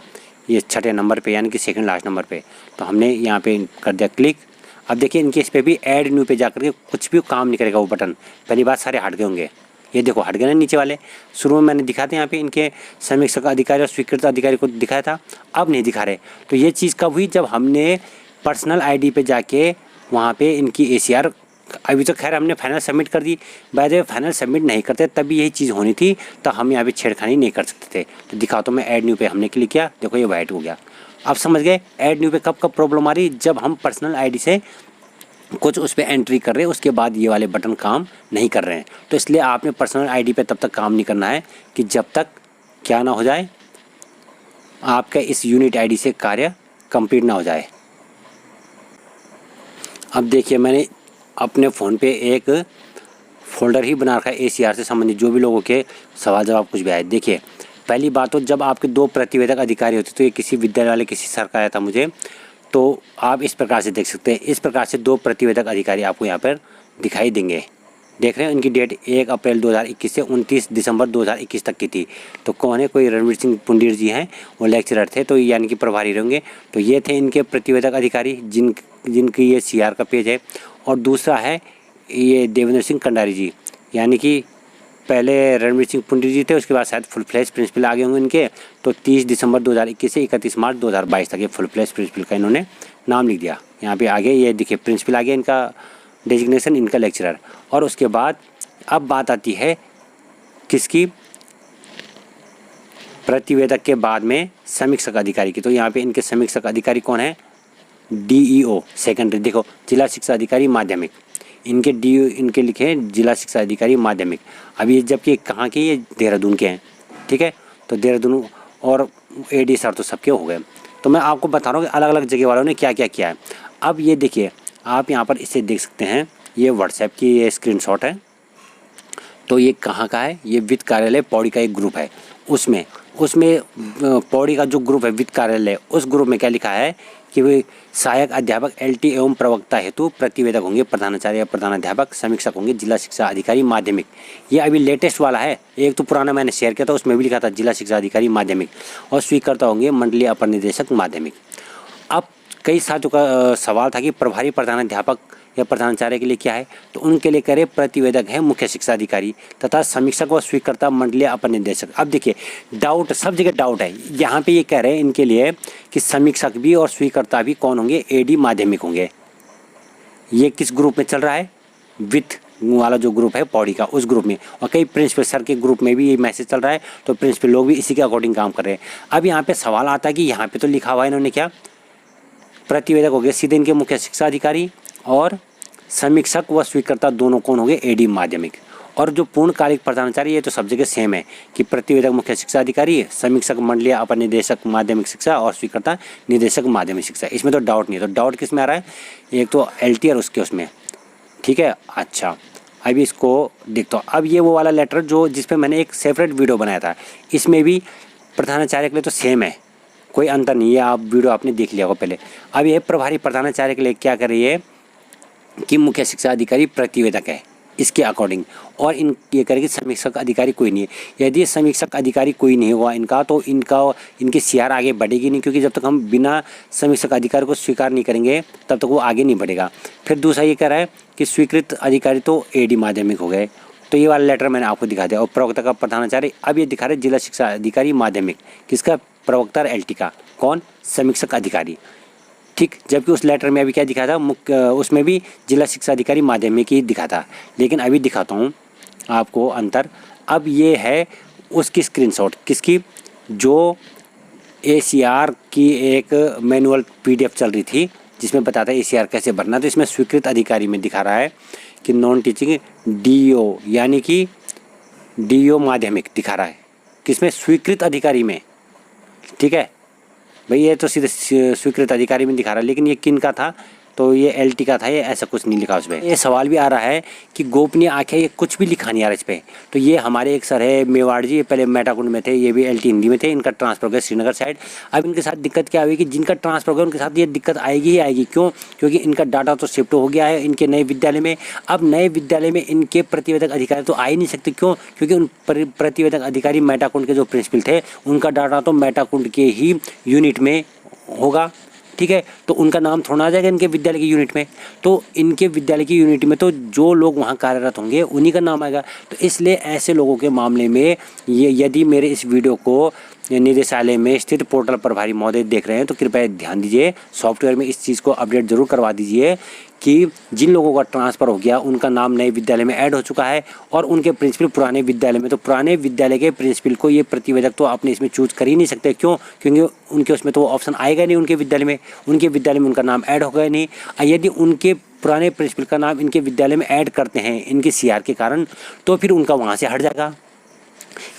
ये 6ठे नंबर पे, यानी कि सेकंड लास्ट नंबर पे, तो हमने यहाँ पे कर दिया क्लिक। अब देखिए इनके इस पर भी ऐड न्यू पे जा करके कुछ भी काम नहीं करेगा वो बटन। पहली बात सारे हट गए होंगे, ये देखो हट गए ना नीचे वाले। शुरू में मैंने दिखाते यहाँ पे इनके समीक्षक अधिकारी और स्वीकृत अधिकारी को दिखाया था, अब नहीं दिखा रहे। तो ये चीज़ कब हुई? जब हमने पर्सनल ID पे जाके वहाँ पे इनकी ACR, अभी तो खैर हमने फाइनल सबमिट कर दी, by the way final submit नहीं करते तब भी यही चीज़ होनी थी, तो हम यहाँ पे छेड़खानी नहीं कर सकते थे। तो दिखाओ तो मैं ऐड न्यू पे हमने क्लिक किया, देखो ये वाइट हो गया। अब समझ गए ऐड न्यू पे कब कब प्रॉब्लम आ रही? जब हम पर्सनल ID से कुछ उस पर एंट्री कर रहे हैं, उसके बाद ये वाले बटन काम नहीं कर रहे हैं। तो इसलिए आपने पर्सनल ID पे तब तक काम नहीं करना है कि जब तक क्या ना हो जाए, आपका इस यूनिट ID से कार्य कंप्लीट ना हो जाए। अब देखिए मैंने अपने फ़ोन पे एक फ़ोल्डर ही बना रखा है ACR से संबंधित, जो भी लोगों के सवाल जवाब कुछ भी आए। देखिए पहली बात तो जब आपके 2 प्रतिवेदक अधिकारी होते, तो ये किसी विद्यालय वाले किसी सर का आया था मुझे, तो आप इस प्रकार से देख सकते हैं। इस प्रकार से 2 प्रतिवेदक अधिकारी आपको यहाँ पर दिखाई देंगे। देख रहे हैं इनकी डेट 1 अप्रैल 2021 से 29 दिसंबर 2021 तक की थी। तो कौन है? कोई रणवीर सिंह पुंडीर जी हैं, वो लेक्चरर थे, तो यानी कि प्रभारी रहेंगे। तो ये थे इनके प्रतिवेदक अधिकारी जिनकी ये CR का पेज है। और दूसरा है ये देवेंद्र सिंह कंडारी जी, यानी कि पहले रणवीर सिंह पुंडी जी थे, उसके बाद शायद फुल फ्लैश प्रिंसिपल आ गए होंगे इनके। तो 30 दिसंबर 2021 से 31 मार्च 2022 तक ये फुल फ्लैश प्रिंसिपल का इन्होंने नाम लिख दिया। यहाँ पे आगे ये देखिए प्रिंसिपल आ गया इनका डेजिग्नेशन, इनका लेक्चरर। और उसके बाद अब बात आती है किसकी, प्रतिवेदक के बाद में समीक्षक अधिकारी की। तो यहाँ पे इनके समीक्षक अधिकारी कौन है, DEO सेकेंडरी, देखो जिला शिक्षा अधिकारी माध्यमिक, इनके DEO इनके लिखे हैं जिला शिक्षा अधिकारी माध्यमिक। अभी ये जबकि कहाँ के, ये देहरादून के हैं, ठीक है। तो देहरादून और AD सर तो सबके हो गए। तो मैं आपको बता रहा हूँ कि अलग अलग जगह वालों ने क्या क्या किया है। अब ये देखिए आप यहाँ पर इसे देख सकते हैं, ये व्हाट्सएप की ये स्क्रीनशॉट है। तो ये कहाँ का है, ये वित्त कार्यालय पौड़ी का एक ग्रुप है। उसमें पौड़ी का जो ग्रुप है वित्त कार्यालय, उस ग्रुप में क्या लिखा है कि वे सहायक अध्यापक LT एवं प्रवक्ता हेतु प्रतिवेदक होंगे, प्रधानाचार्य या प्रधानाध्यापक, समीक्षक होंगे जिला शिक्षा अधिकारी माध्यमिक। ये अभी लेटेस्ट वाला है, एक तो पुराना मैंने शेयर किया था, उसमें भी लिखा था जिला शिक्षा अधिकारी माध्यमिक। और स्वीकर्ता होंगे मंडलीय अपर निदेशक माध्यमिक। अब कई साथियों का सवाल था कि प्रभारी प्रधानाध्यापक या प्रधानाचार्य के लिए क्या है, तो उनके लिए करे प्रतिवेदक है मुख्य शिक्षा अधिकारी तथा समीक्षक व स्वीकर्ता मंडलीय अपर निदेशक। अब देखिए डाउट, सब जगह डाउट है। यहाँ पे ये कह रहे हैं इनके लिए कि समीक्षक भी और स्वीकर्ता भी कौन होंगे, AD माध्यमिक होंगे। ये किस ग्रुप में चल रहा है, वित्त वाला जो ग्रुप है पौड़ी का, उस ग्रुप में। और कई प्रिंसिपल सर के ग्रुप में भी ये मैसेज चल रहा है, तो प्रिंसिपल लोग भी इसी के अकॉर्डिंग काम कर रहे हैं। अब यहाँ पे सवाल आता है कि यहाँ पे तो लिखा हुआ है इन्होंने क्या, प्रतिवेदक हो गए सीधे इनके मुख्य शिक्षा अधिकारी, और समीक्षक व स्वीकर्ता दोनों कौन हो गए, AD माध्यमिक। और जो पूर्णकालिक प्रधानाचार्य, ये तो सब जगह सेम है कि प्रतिवेदक मुख्य शिक्षा अधिकारी, समीक्षक मंडलीय अपर निदेशक माध्यमिक शिक्षा और स्वीकर्ता निदेशक माध्यमिक शिक्षा। इसमें तो डाउट नहीं है। तो डाउट किस में आ रहा है, एक तो LT और उसके उसमें, ठीक है। अच्छा अभी इसको देखता हूँ। अब ये वो वाला लेटर जो जिस पे मैंने एक सेपरेट वीडियो बनाया था, इसमें भी प्रधानाचार्य के लिए तो सेम है, कोई अंतर नहीं है। आप वीडियो आपने देख लिया होगा पहले। अब ये प्रभारी प्रधानाचार्य के लिए क्या कर रही है कि मुख्य शिक्षा अधिकारी प्रतिवेदक है इसके अकॉर्डिंग, और इन ये करेगी समीक्षक अधिकारी कोई नहीं है। यदि समीक्षक अधिकारी कोई नहीं हुआ इनका, तो इनकी CR आगे बढ़ेगी नहीं, क्योंकि जब तक हम बिना समीक्षक अधिकारी को स्वीकार नहीं करेंगे तब तक वो आगे नहीं बढ़ेगा। फिर दूसरा ये कह रहा है कि स्वीकृत अधिकारी तो AD माध्यमिक हो गए। तो ये वाला लेटर मैंने आपको दिखा दिया। और प्रवक्ता का प्रधानाचार्य, अब ये दिखा रहे जिला शिक्षा अधिकारी माध्यमिक, किसका, प्रवक्ता LT का, कौन, समीक्षक अधिकारी, ठीक। जबकि उस लेटर में अभी क्या दिखा था, उसमें भी जिला शिक्षा अधिकारी माध्यमिक ही दिखा था। लेकिन अभी दिखाता हूँ आपको अंतर। अब ये है उसकी स्क्रीनशॉट, किसकी, जो ACR की एक मैनुअल PDF चल रही थी जिसमें बताता है ACR कैसे भरना। तो इसमें स्वीकृत अधिकारी में दिखा रहा है कि नॉन टीचिंग DO, यानी कि DO माध्यमिक दिखा रहा है, किसमें, स्वीकृत अधिकारी में, ठीक है भाई। ये तो सीधे स्वीकृत अधिकारी में दिखा रहा है, लेकिन ये किन का था, तो ये LT का था, ये ऐसा कुछ नहीं लिखा उसमें। ये सवाल भी आ रहा है कि गोपनीय आंखें, ये कुछ भी लिखा नहीं आ रहा इस पर। तो ये हमारे एक सर है मेवाड़ जी, ये पहले मेटाकुंड में थे, ये भी LT हिंदी में थे, इनका ट्रांसफर हो गया श्रीनगर साइड। अब इनके साथ दिक्कत क्या हुई कि जिनका ट्रांसफर हो गया उनके साथ ये दिक्कत आएगी ही आएगी। क्यों, क्योंकि इनका डाटा तो शिफ्ट हो गया है इनके नए विद्यालय में। अब नए विद्यालय में इनके प्रतिवेदक अधिकारी तो आ ही नहीं सकते। क्यों, क्योंकि उन प्रतिवेदक अधिकारी मेटाकुंड के जो प्रिंसिपल थे, उनका डाटा तो मेटाकुंड के ही यूनिट में होगा, ठीक है। तो उनका नाम थोड़ा आ जाएगा इनके विद्यालय की यूनिट में। तो इनके विद्यालय की यूनिट में तो जो लोग वहाँ कार्यरत होंगे उन्हीं का नाम आएगा। तो इसलिए ऐसे लोगों के मामले में ये, यदि मेरे इस वीडियो को निदेशालय में स्थित पोर्टल प्रभारी महोदय देख रहे हैं तो कृपया ध्यान दीजिए, सॉफ्टवेयर में इस चीज़ को अपडेट जरूर करवा दीजिए कि जिन लोगों का ट्रांसफ़र हो गया उनका नाम नए विद्यालय में ऐड हो चुका है, और उनके प्रिंसिपल पुराने विद्यालय में, तो पुराने विद्यालय के प्रिंसिपल को ये प्रतिवेदक तो आपने इसमें चूज कर ही नहीं सकते। क्यों, क्योंकि उनके उसमें तो वो ऑप्शन आएगा नहीं, उनके विद्यालय में उनका नाम ऐड होगा नहीं। यदि उनके पुराने प्रिंसिपल का नाम इनके विद्यालय में ऐड करते हैं इनके CR के कारण, तो फिर उनका वहाँ से हट जाएगा।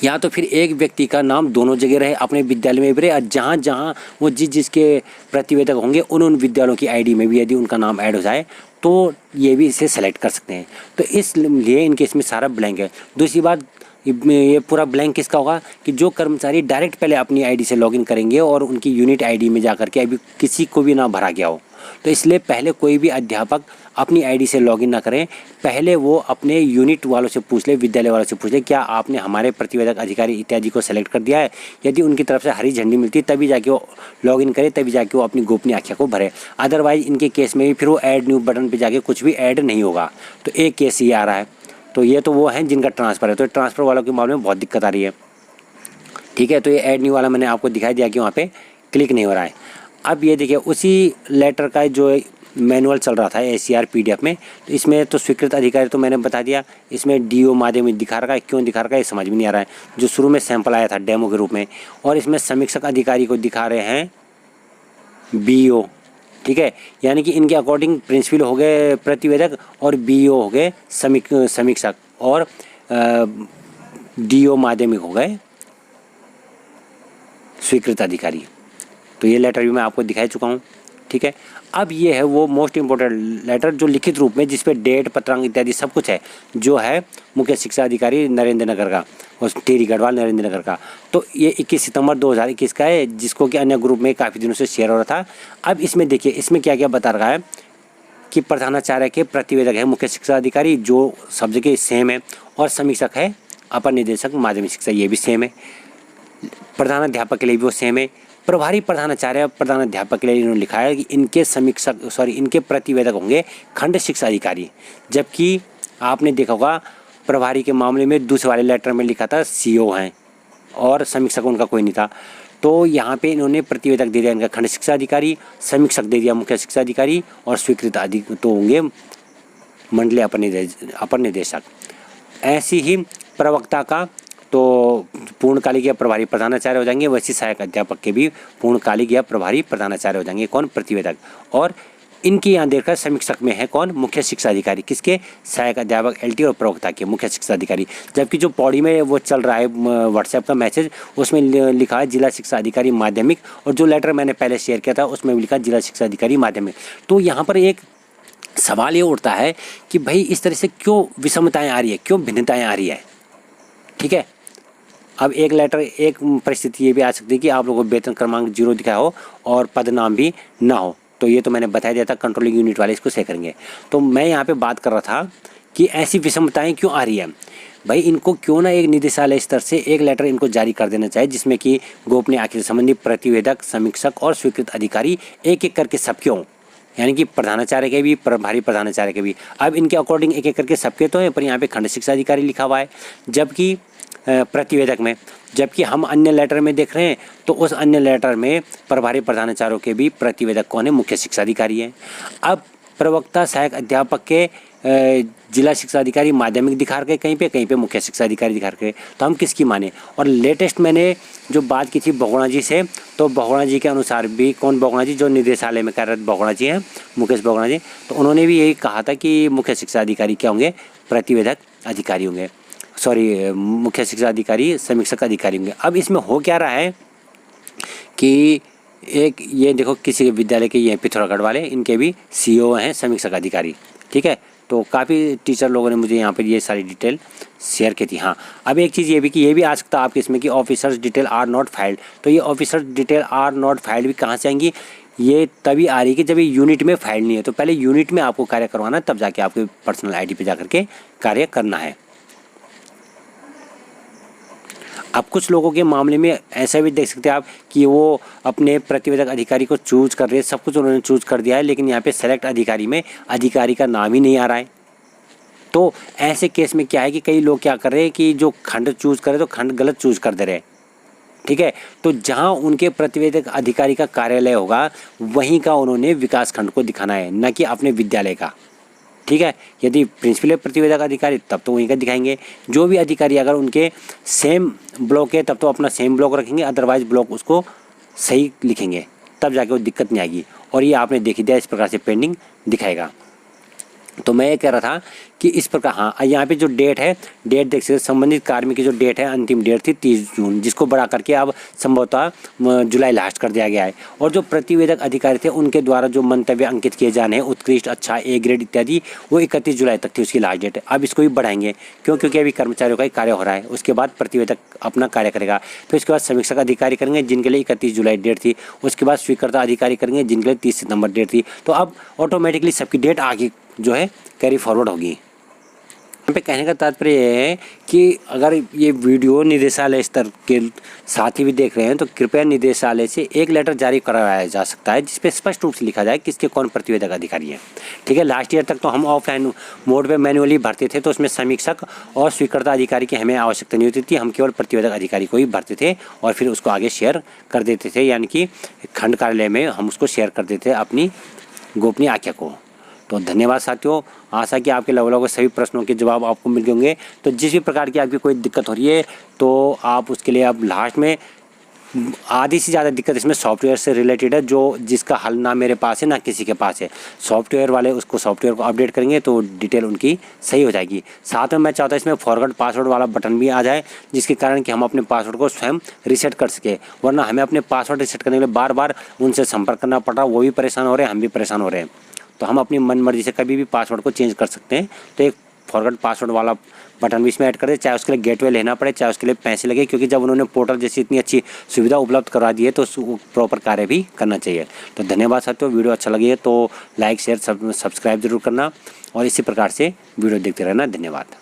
या तो फिर एक व्यक्ति का नाम दोनों जगह रहे, अपने विद्यालय में भी रहे, और जहाँ जहाँ वो जिसके प्रतिवेदक होंगे उन विद्यालयों की ID में भी यदि उनका नाम ऐड हो जाए तो ये भी इसे सेलेक्ट कर सकते हैं। तो इसलिए इनके इसमें सारा ब्लैंक है। दूसरी बात, ये पूरा ब्लैंक किसका होगा कि जो कर्मचारी डायरेक्ट पहले अपनी ID से लॉगिन करेंगे और उनकी यूनिट ID में जा करके अभी किसी को भी ना भरा गया हो। तो इसलिए पहले कोई भी अध्यापक अपनी ID से लॉगिन ना करें, पहले वो अपने यूनिट वालों से पूछ ले, विद्यालय वालों से पूछ ले, क्या आपने हमारे प्रतिवेदक अधिकारी इत्यादि को सेलेक्ट कर दिया है। यदि उनकी तरफ से हरी झंडी मिलती है तभी जाके वो लॉगिन करे, तभी जाके वो अपनी गोपनीय आख्या को भरे। अदरवाइज इनके केस में भी फिर वो ऐड न्यू बटन पर जाके कुछ भी ऐड नहीं होगा। तो एक केस ये आ रहा है। तो ये तो वो हैं जिनका ट्रांसफ़र है, तो ट्रांसफ़र वालों के मामले में बहुत दिक्कत आ रही है। ठीक है, तो ये ऐड न्यू वाला मैंने आपको दिखाई दिया कि वहाँ पे क्लिक नहीं हो रहा है। अब ये देखिए उसी लेटर का जो मैनुअल चल रहा था ACR PDF में, तो इसमें तो स्वीकृत अधिकारी तो मैंने बता दिया, इसमें DO माध्यमिक दिखा रखा है, क्यों दिखा रखा है ये समझ में नहीं आ रहा है, जो शुरू में सैंपल आया था डेमो के रूप में, और इसमें समीक्षक अधिकारी को दिखा रहे हैं BO। ठीक है, यानी कि इनके अकॉर्डिंग प्रिंसिपल हो गए प्रतिवेदक और BO हो गए समीक्षक, और DO माध्यमिक हो गए स्वीकृत अधिकारी। तो ये लेटर भी मैं आपको दिखा चुका हूँ। ठीक है, अब ये है वो मोस्ट इम्पोर्टेंट लेटर जो लिखित रूप में जिस पे डेट, पत्रांक इत्यादि सब कुछ है, जो है मुख्य शिक्षा अधिकारी नरेंद्र नगर का और टेरी गढ़वाल नरेंद्र नगर का। तो ये 21 सितंबर 2021 का है, जिसको कि अन्य ग्रुप में काफ़ी दिनों से शेयर हो रहा था। अब इसमें देखिए इसमें क्या क्या बता रहा है कि प्रधानाचार्य के प्रतिवेदक है मुख्य शिक्षा अधिकारी, जो सब्जेक्ट के सेम है, और समीक्षक है अपर निदेशक माध्यमिक शिक्षा, ये भी सेम है। प्रधानाध्यापक के लिए भी वो सेम है। प्रभारी प्रधानाचार्य प्रधानाध्यापक के लिए इन्होंने लिखा है कि इनके प्रतिवेदक होंगे खंड शिक्षा अधिकारी, जबकि आपने देखा होगा प्रभारी के मामले में दूसरे वाले लेटर में लिखा था CO हैं और समीक्षक उनका कोई नहीं था। तो यहाँ पे इन्होंने प्रतिवेदक दे दिया इनका खंड शिक्षा अधिकारी, समीक्षक दे दिया मुख्य शिक्षा अधिकारी, और स्वीकृत अधिकारी तो होंगे मंडलीय अपर निदेशक। ऐसी ही प्रवक्ता का तो पूर्णकालिक या प्रभारी प्रधानाचार्य हो जाएंगे, वैसे सहायक अध्यापक के भी पूर्णकालिक या प्रभारी प्रधानाचार्य हो जाएंगे कौन, प्रतिवेदक। और इनकी यहाँ देखकर समीक्षक में है कौन, मुख्य शिक्षा अधिकारी, किसके, सहायक अध्यापक LT और प्रवक्ता के मुख्य शिक्षा अधिकारी। जबकि जो पौड़ी में वो चल रहा है व्हाट्सएप का मैसेज, उसमें लिखा है जिला शिक्षा अधिकारी माध्यमिक, और जो लेटर मैंने पहले शेयर किया था उसमें भी लिखा जिला शिक्षा अधिकारी माध्यमिक। तो यहाँ पर एक सवाल ये उठता है कि भाई इस तरह से क्यों विषमताएँ आ रही है, क्यों भिन्नताएँ आ रही है। ठीक है, अब एक लेटर एक परिस्थिति ये भी आ सकती है कि आप लोगों को वेतन क्रमांक 0 दिखाया हो और पद नाम भी ना हो, तो ये तो मैंने बता दिया था, कंट्रोलिंग यूनिट वाले इसको सही करेंगे। तो मैं यहाँ पे बात कर रहा था कि ऐसी विषमताएं क्यों आ रही है। भाई इनको क्यों ना एक निदेशालय स्तर से एक लेटर इनको जारी कर देना चाहिए, जिसमें कि गोपनीय आंकड़े संबंधी प्रतिवेदक, समीक्षक और स्वीकृत अधिकारी एक एक करके सबके हों, यानी कि प्रधानाचार्य के भी, प्रभारी प्रधानाचार्य के भी। अब इनके अकॉर्डिंग एक एक करके सबके तो हैं, पर यहाँ पे खंड शिक्षा अधिकारी लिखा हुआ है, जबकि प्रतिवेदक में, जबकि हम अन्य लेटर में देख रहे हैं तो उस अन्य लेटर में प्रभारी प्रधानाचार्यों के भी प्रतिवेदक कौन है, मुख्य शिक्षा अधिकारी हैं। अब प्रवक्ता सहायक अध्यापक के जिला शिक्षा अधिकारी माध्यमिक दिखा रखे कहीं पे मुख्य शिक्षा अधिकारी दिखा रखे, तो हम किसकी माने। और लेटेस्ट मैंने जो बात की थी बहुगुणा जी से, तो बहुगुणा जी के अनुसार भी, कौन बहुगुणा जी, जो निदेशालय में कार्यरत बहुगुणा जी हैं, मुकेश बहुगुणा जी, तो उन्होंने भी यही कहा था कि मुख्य शिक्षा अधिकारी क्या होंगे, प्रतिवेदक अधिकारी होंगे, मुख्य शिक्षा अधिकारी समीक्षक अधिकारी होंगे। अब इसमें हो क्या रहा है कि एक ये देखो किसी विद्यालय के ये पिथौरागढ़ वाले, इनके भी CO हैं समीक्षक अधिकारी। ठीक है, तो काफ़ी टीचर लोगों ने मुझे यहाँ पर ये सारी डिटेल शेयर की थी। हाँ, अब एक चीज़ ये भी कि ये भी आ सकता है आपके इसमें कि officers detail are not filed, तो ये officers detail are not filed भी कहाँ से आएंगी, ये तभी आ रही है कि जब ये यूनिट में फाइल नहीं है। तो पहले यूनिट में आपको कार्य करवाना है, तब जाके आपके पर्सनल ID पे जा करके कार्य करना है। अब कुछ लोगों के मामले में ऐसा भी देख सकते हैं आप कि वो अपने प्रतिवेदक अधिकारी को चूज कर रहे हैं, सब कुछ उन्होंने चूज कर दिया है, लेकिन यहाँ पे सेलेक्ट अधिकारी में अधिकारी का नाम ही नहीं आ रहा है। तो ऐसे केस में क्या है कि कई लोग क्या कर रहे हैं कि जो खंड चूज करे तो खंड गलत चूज कर दे रहे हैं। ठीक है, तो जहाँ उनके प्रतिवेदक अधिकारी का कार्यालय होगा वहीं का उन्होंने विकास खंड को दिखाना है, न कि अपने विद्यालय का। ठीक है, यदि प्रिंसिपल प्रतिवेदक अधिकारी तब तो वहीं का दिखाएंगे, जो भी अधिकारी अगर उनके सेम ब्लॉक है तब तो अपना सेम ब्लॉक रखेंगे, अदरवाइज ब्लॉक उसको सही लिखेंगे, तब जाके वो दिक्कत नहीं आएगी। और ये आपने देख दिया इस प्रकार से पेंडिंग दिखाएगा। तो मैं ये कह रहा था कि इस प्रकार, हाँ यहाँ पे जो डेट है, डेट देख सकते, संबंधित कार्मिक की जो डेट है अंतिम डेट थी 30 जून, जिसको बढ़ा करके अब संभवतः जुलाई लास्ट कर दिया गया है। और जो प्रतिवेदक अधिकारी थे उनके द्वारा जो मंतव्य अंकित किए जाने हैं, उत्कृष्ट, अच्छा, A ग्रेड इत्यादि, वो 31 जुलाई तक थी उसकी लास्ट डेट। अब इसको भी बढ़ाएंगे, क्योंकि अभी कर्मचारियों का ही कार्य हो रहा है, उसके बाद प्रतिवेदक अपना कार्य करेगा, फिर उसके बाद समीक्षक अधिकारी करेंगे जिनके लिए 31 जुलाई डेट थी, उसके बाद स्वीकृता अधिकारी करेंगे जिनके लिए 30 सितंबर डेट थी। तो अब ऑटोमेटिकली सबकी डेट आगे जो है कैरी फॉरवर्ड होगी। यहाँ पे कहने का तात्पर्य ये है कि अगर ये वीडियो निदेशालय स्तर के साथी भी देख रहे हैं तो कृपया निदेशालय से एक लेटर जारी कराया जा सकता है जिसपे स्पष्ट रूप से लिखा जाए किसके कौन प्रतिवेदक अधिकारी हैं। ठीक है, लास्ट ईयर तक तो हम ऑफलाइन मोड पे मैनुअली भरते थे, तो उसमें समीक्षक और स्वीकृता अधिकारी की हमें आवश्यकता नहीं होती थी, हम केवल प्रतिवेदक अधिकारी को ही भरते थे और फिर उसको आगे शेयर कर देते थे, यानी कि खंड कार्यालय में हम उसको शेयर कर देते थे अपनी गोपनीय आज्ञा को। तो धन्यवाद साथियों, आशा कि आपके लगभग सभी प्रश्नों के जवाब आपको मिल गए होंगे। तो जिस भी प्रकार की आपकी कोई दिक्कत हो रही है तो आप उसके लिए अब लास्ट में आधी से ज़्यादा दिक्कत इसमें सॉफ्टवेयर से रिलेटेड है, जो जिसका हल ना मेरे पास है ना किसी के पास है। सॉफ्टवेयर वाले उसको सॉफ्टवेयर को अपडेट करेंगे तो डिटेल उनकी सही हो जाएगी। साथ में मैं चाहता हूँ इसमें फॉरगॉट पासवर्ड वाला बटन भी आ जाए, जिसके कारण कि हम अपने पासवर्ड को स्वयं रीसेट कर सके, वरना हमें अपने पासवर्ड रीसेट करने के लिए बार बार उनसे संपर्क करना पड़ रहा, वो भी परेशान हो रहे हैं, हम भी परेशान हो रहे हैं। तो हम अपनी मन मर्जी से कभी भी पासवर्ड को चेंज कर सकते हैं। तो एक फॉरगॉट पासवर्ड वाला बटन भी इसमें ऐड कर दे, चाहे उसके लिए गेटवे लेना पड़े, चाहे उसके लिए पैसे लगे, क्योंकि जब उन्होंने पोर्टल जैसी इतनी अच्छी सुविधा उपलब्ध करवा दी है तो प्रॉपर कार्य भी करना चाहिए। तो धन्यवाद साथियों, वीडियो अच्छा लगी है तो लाइक शेयर सब्सक्राइब जरूर करना और इसी प्रकार से वीडियो देखते रहना। धन्यवाद।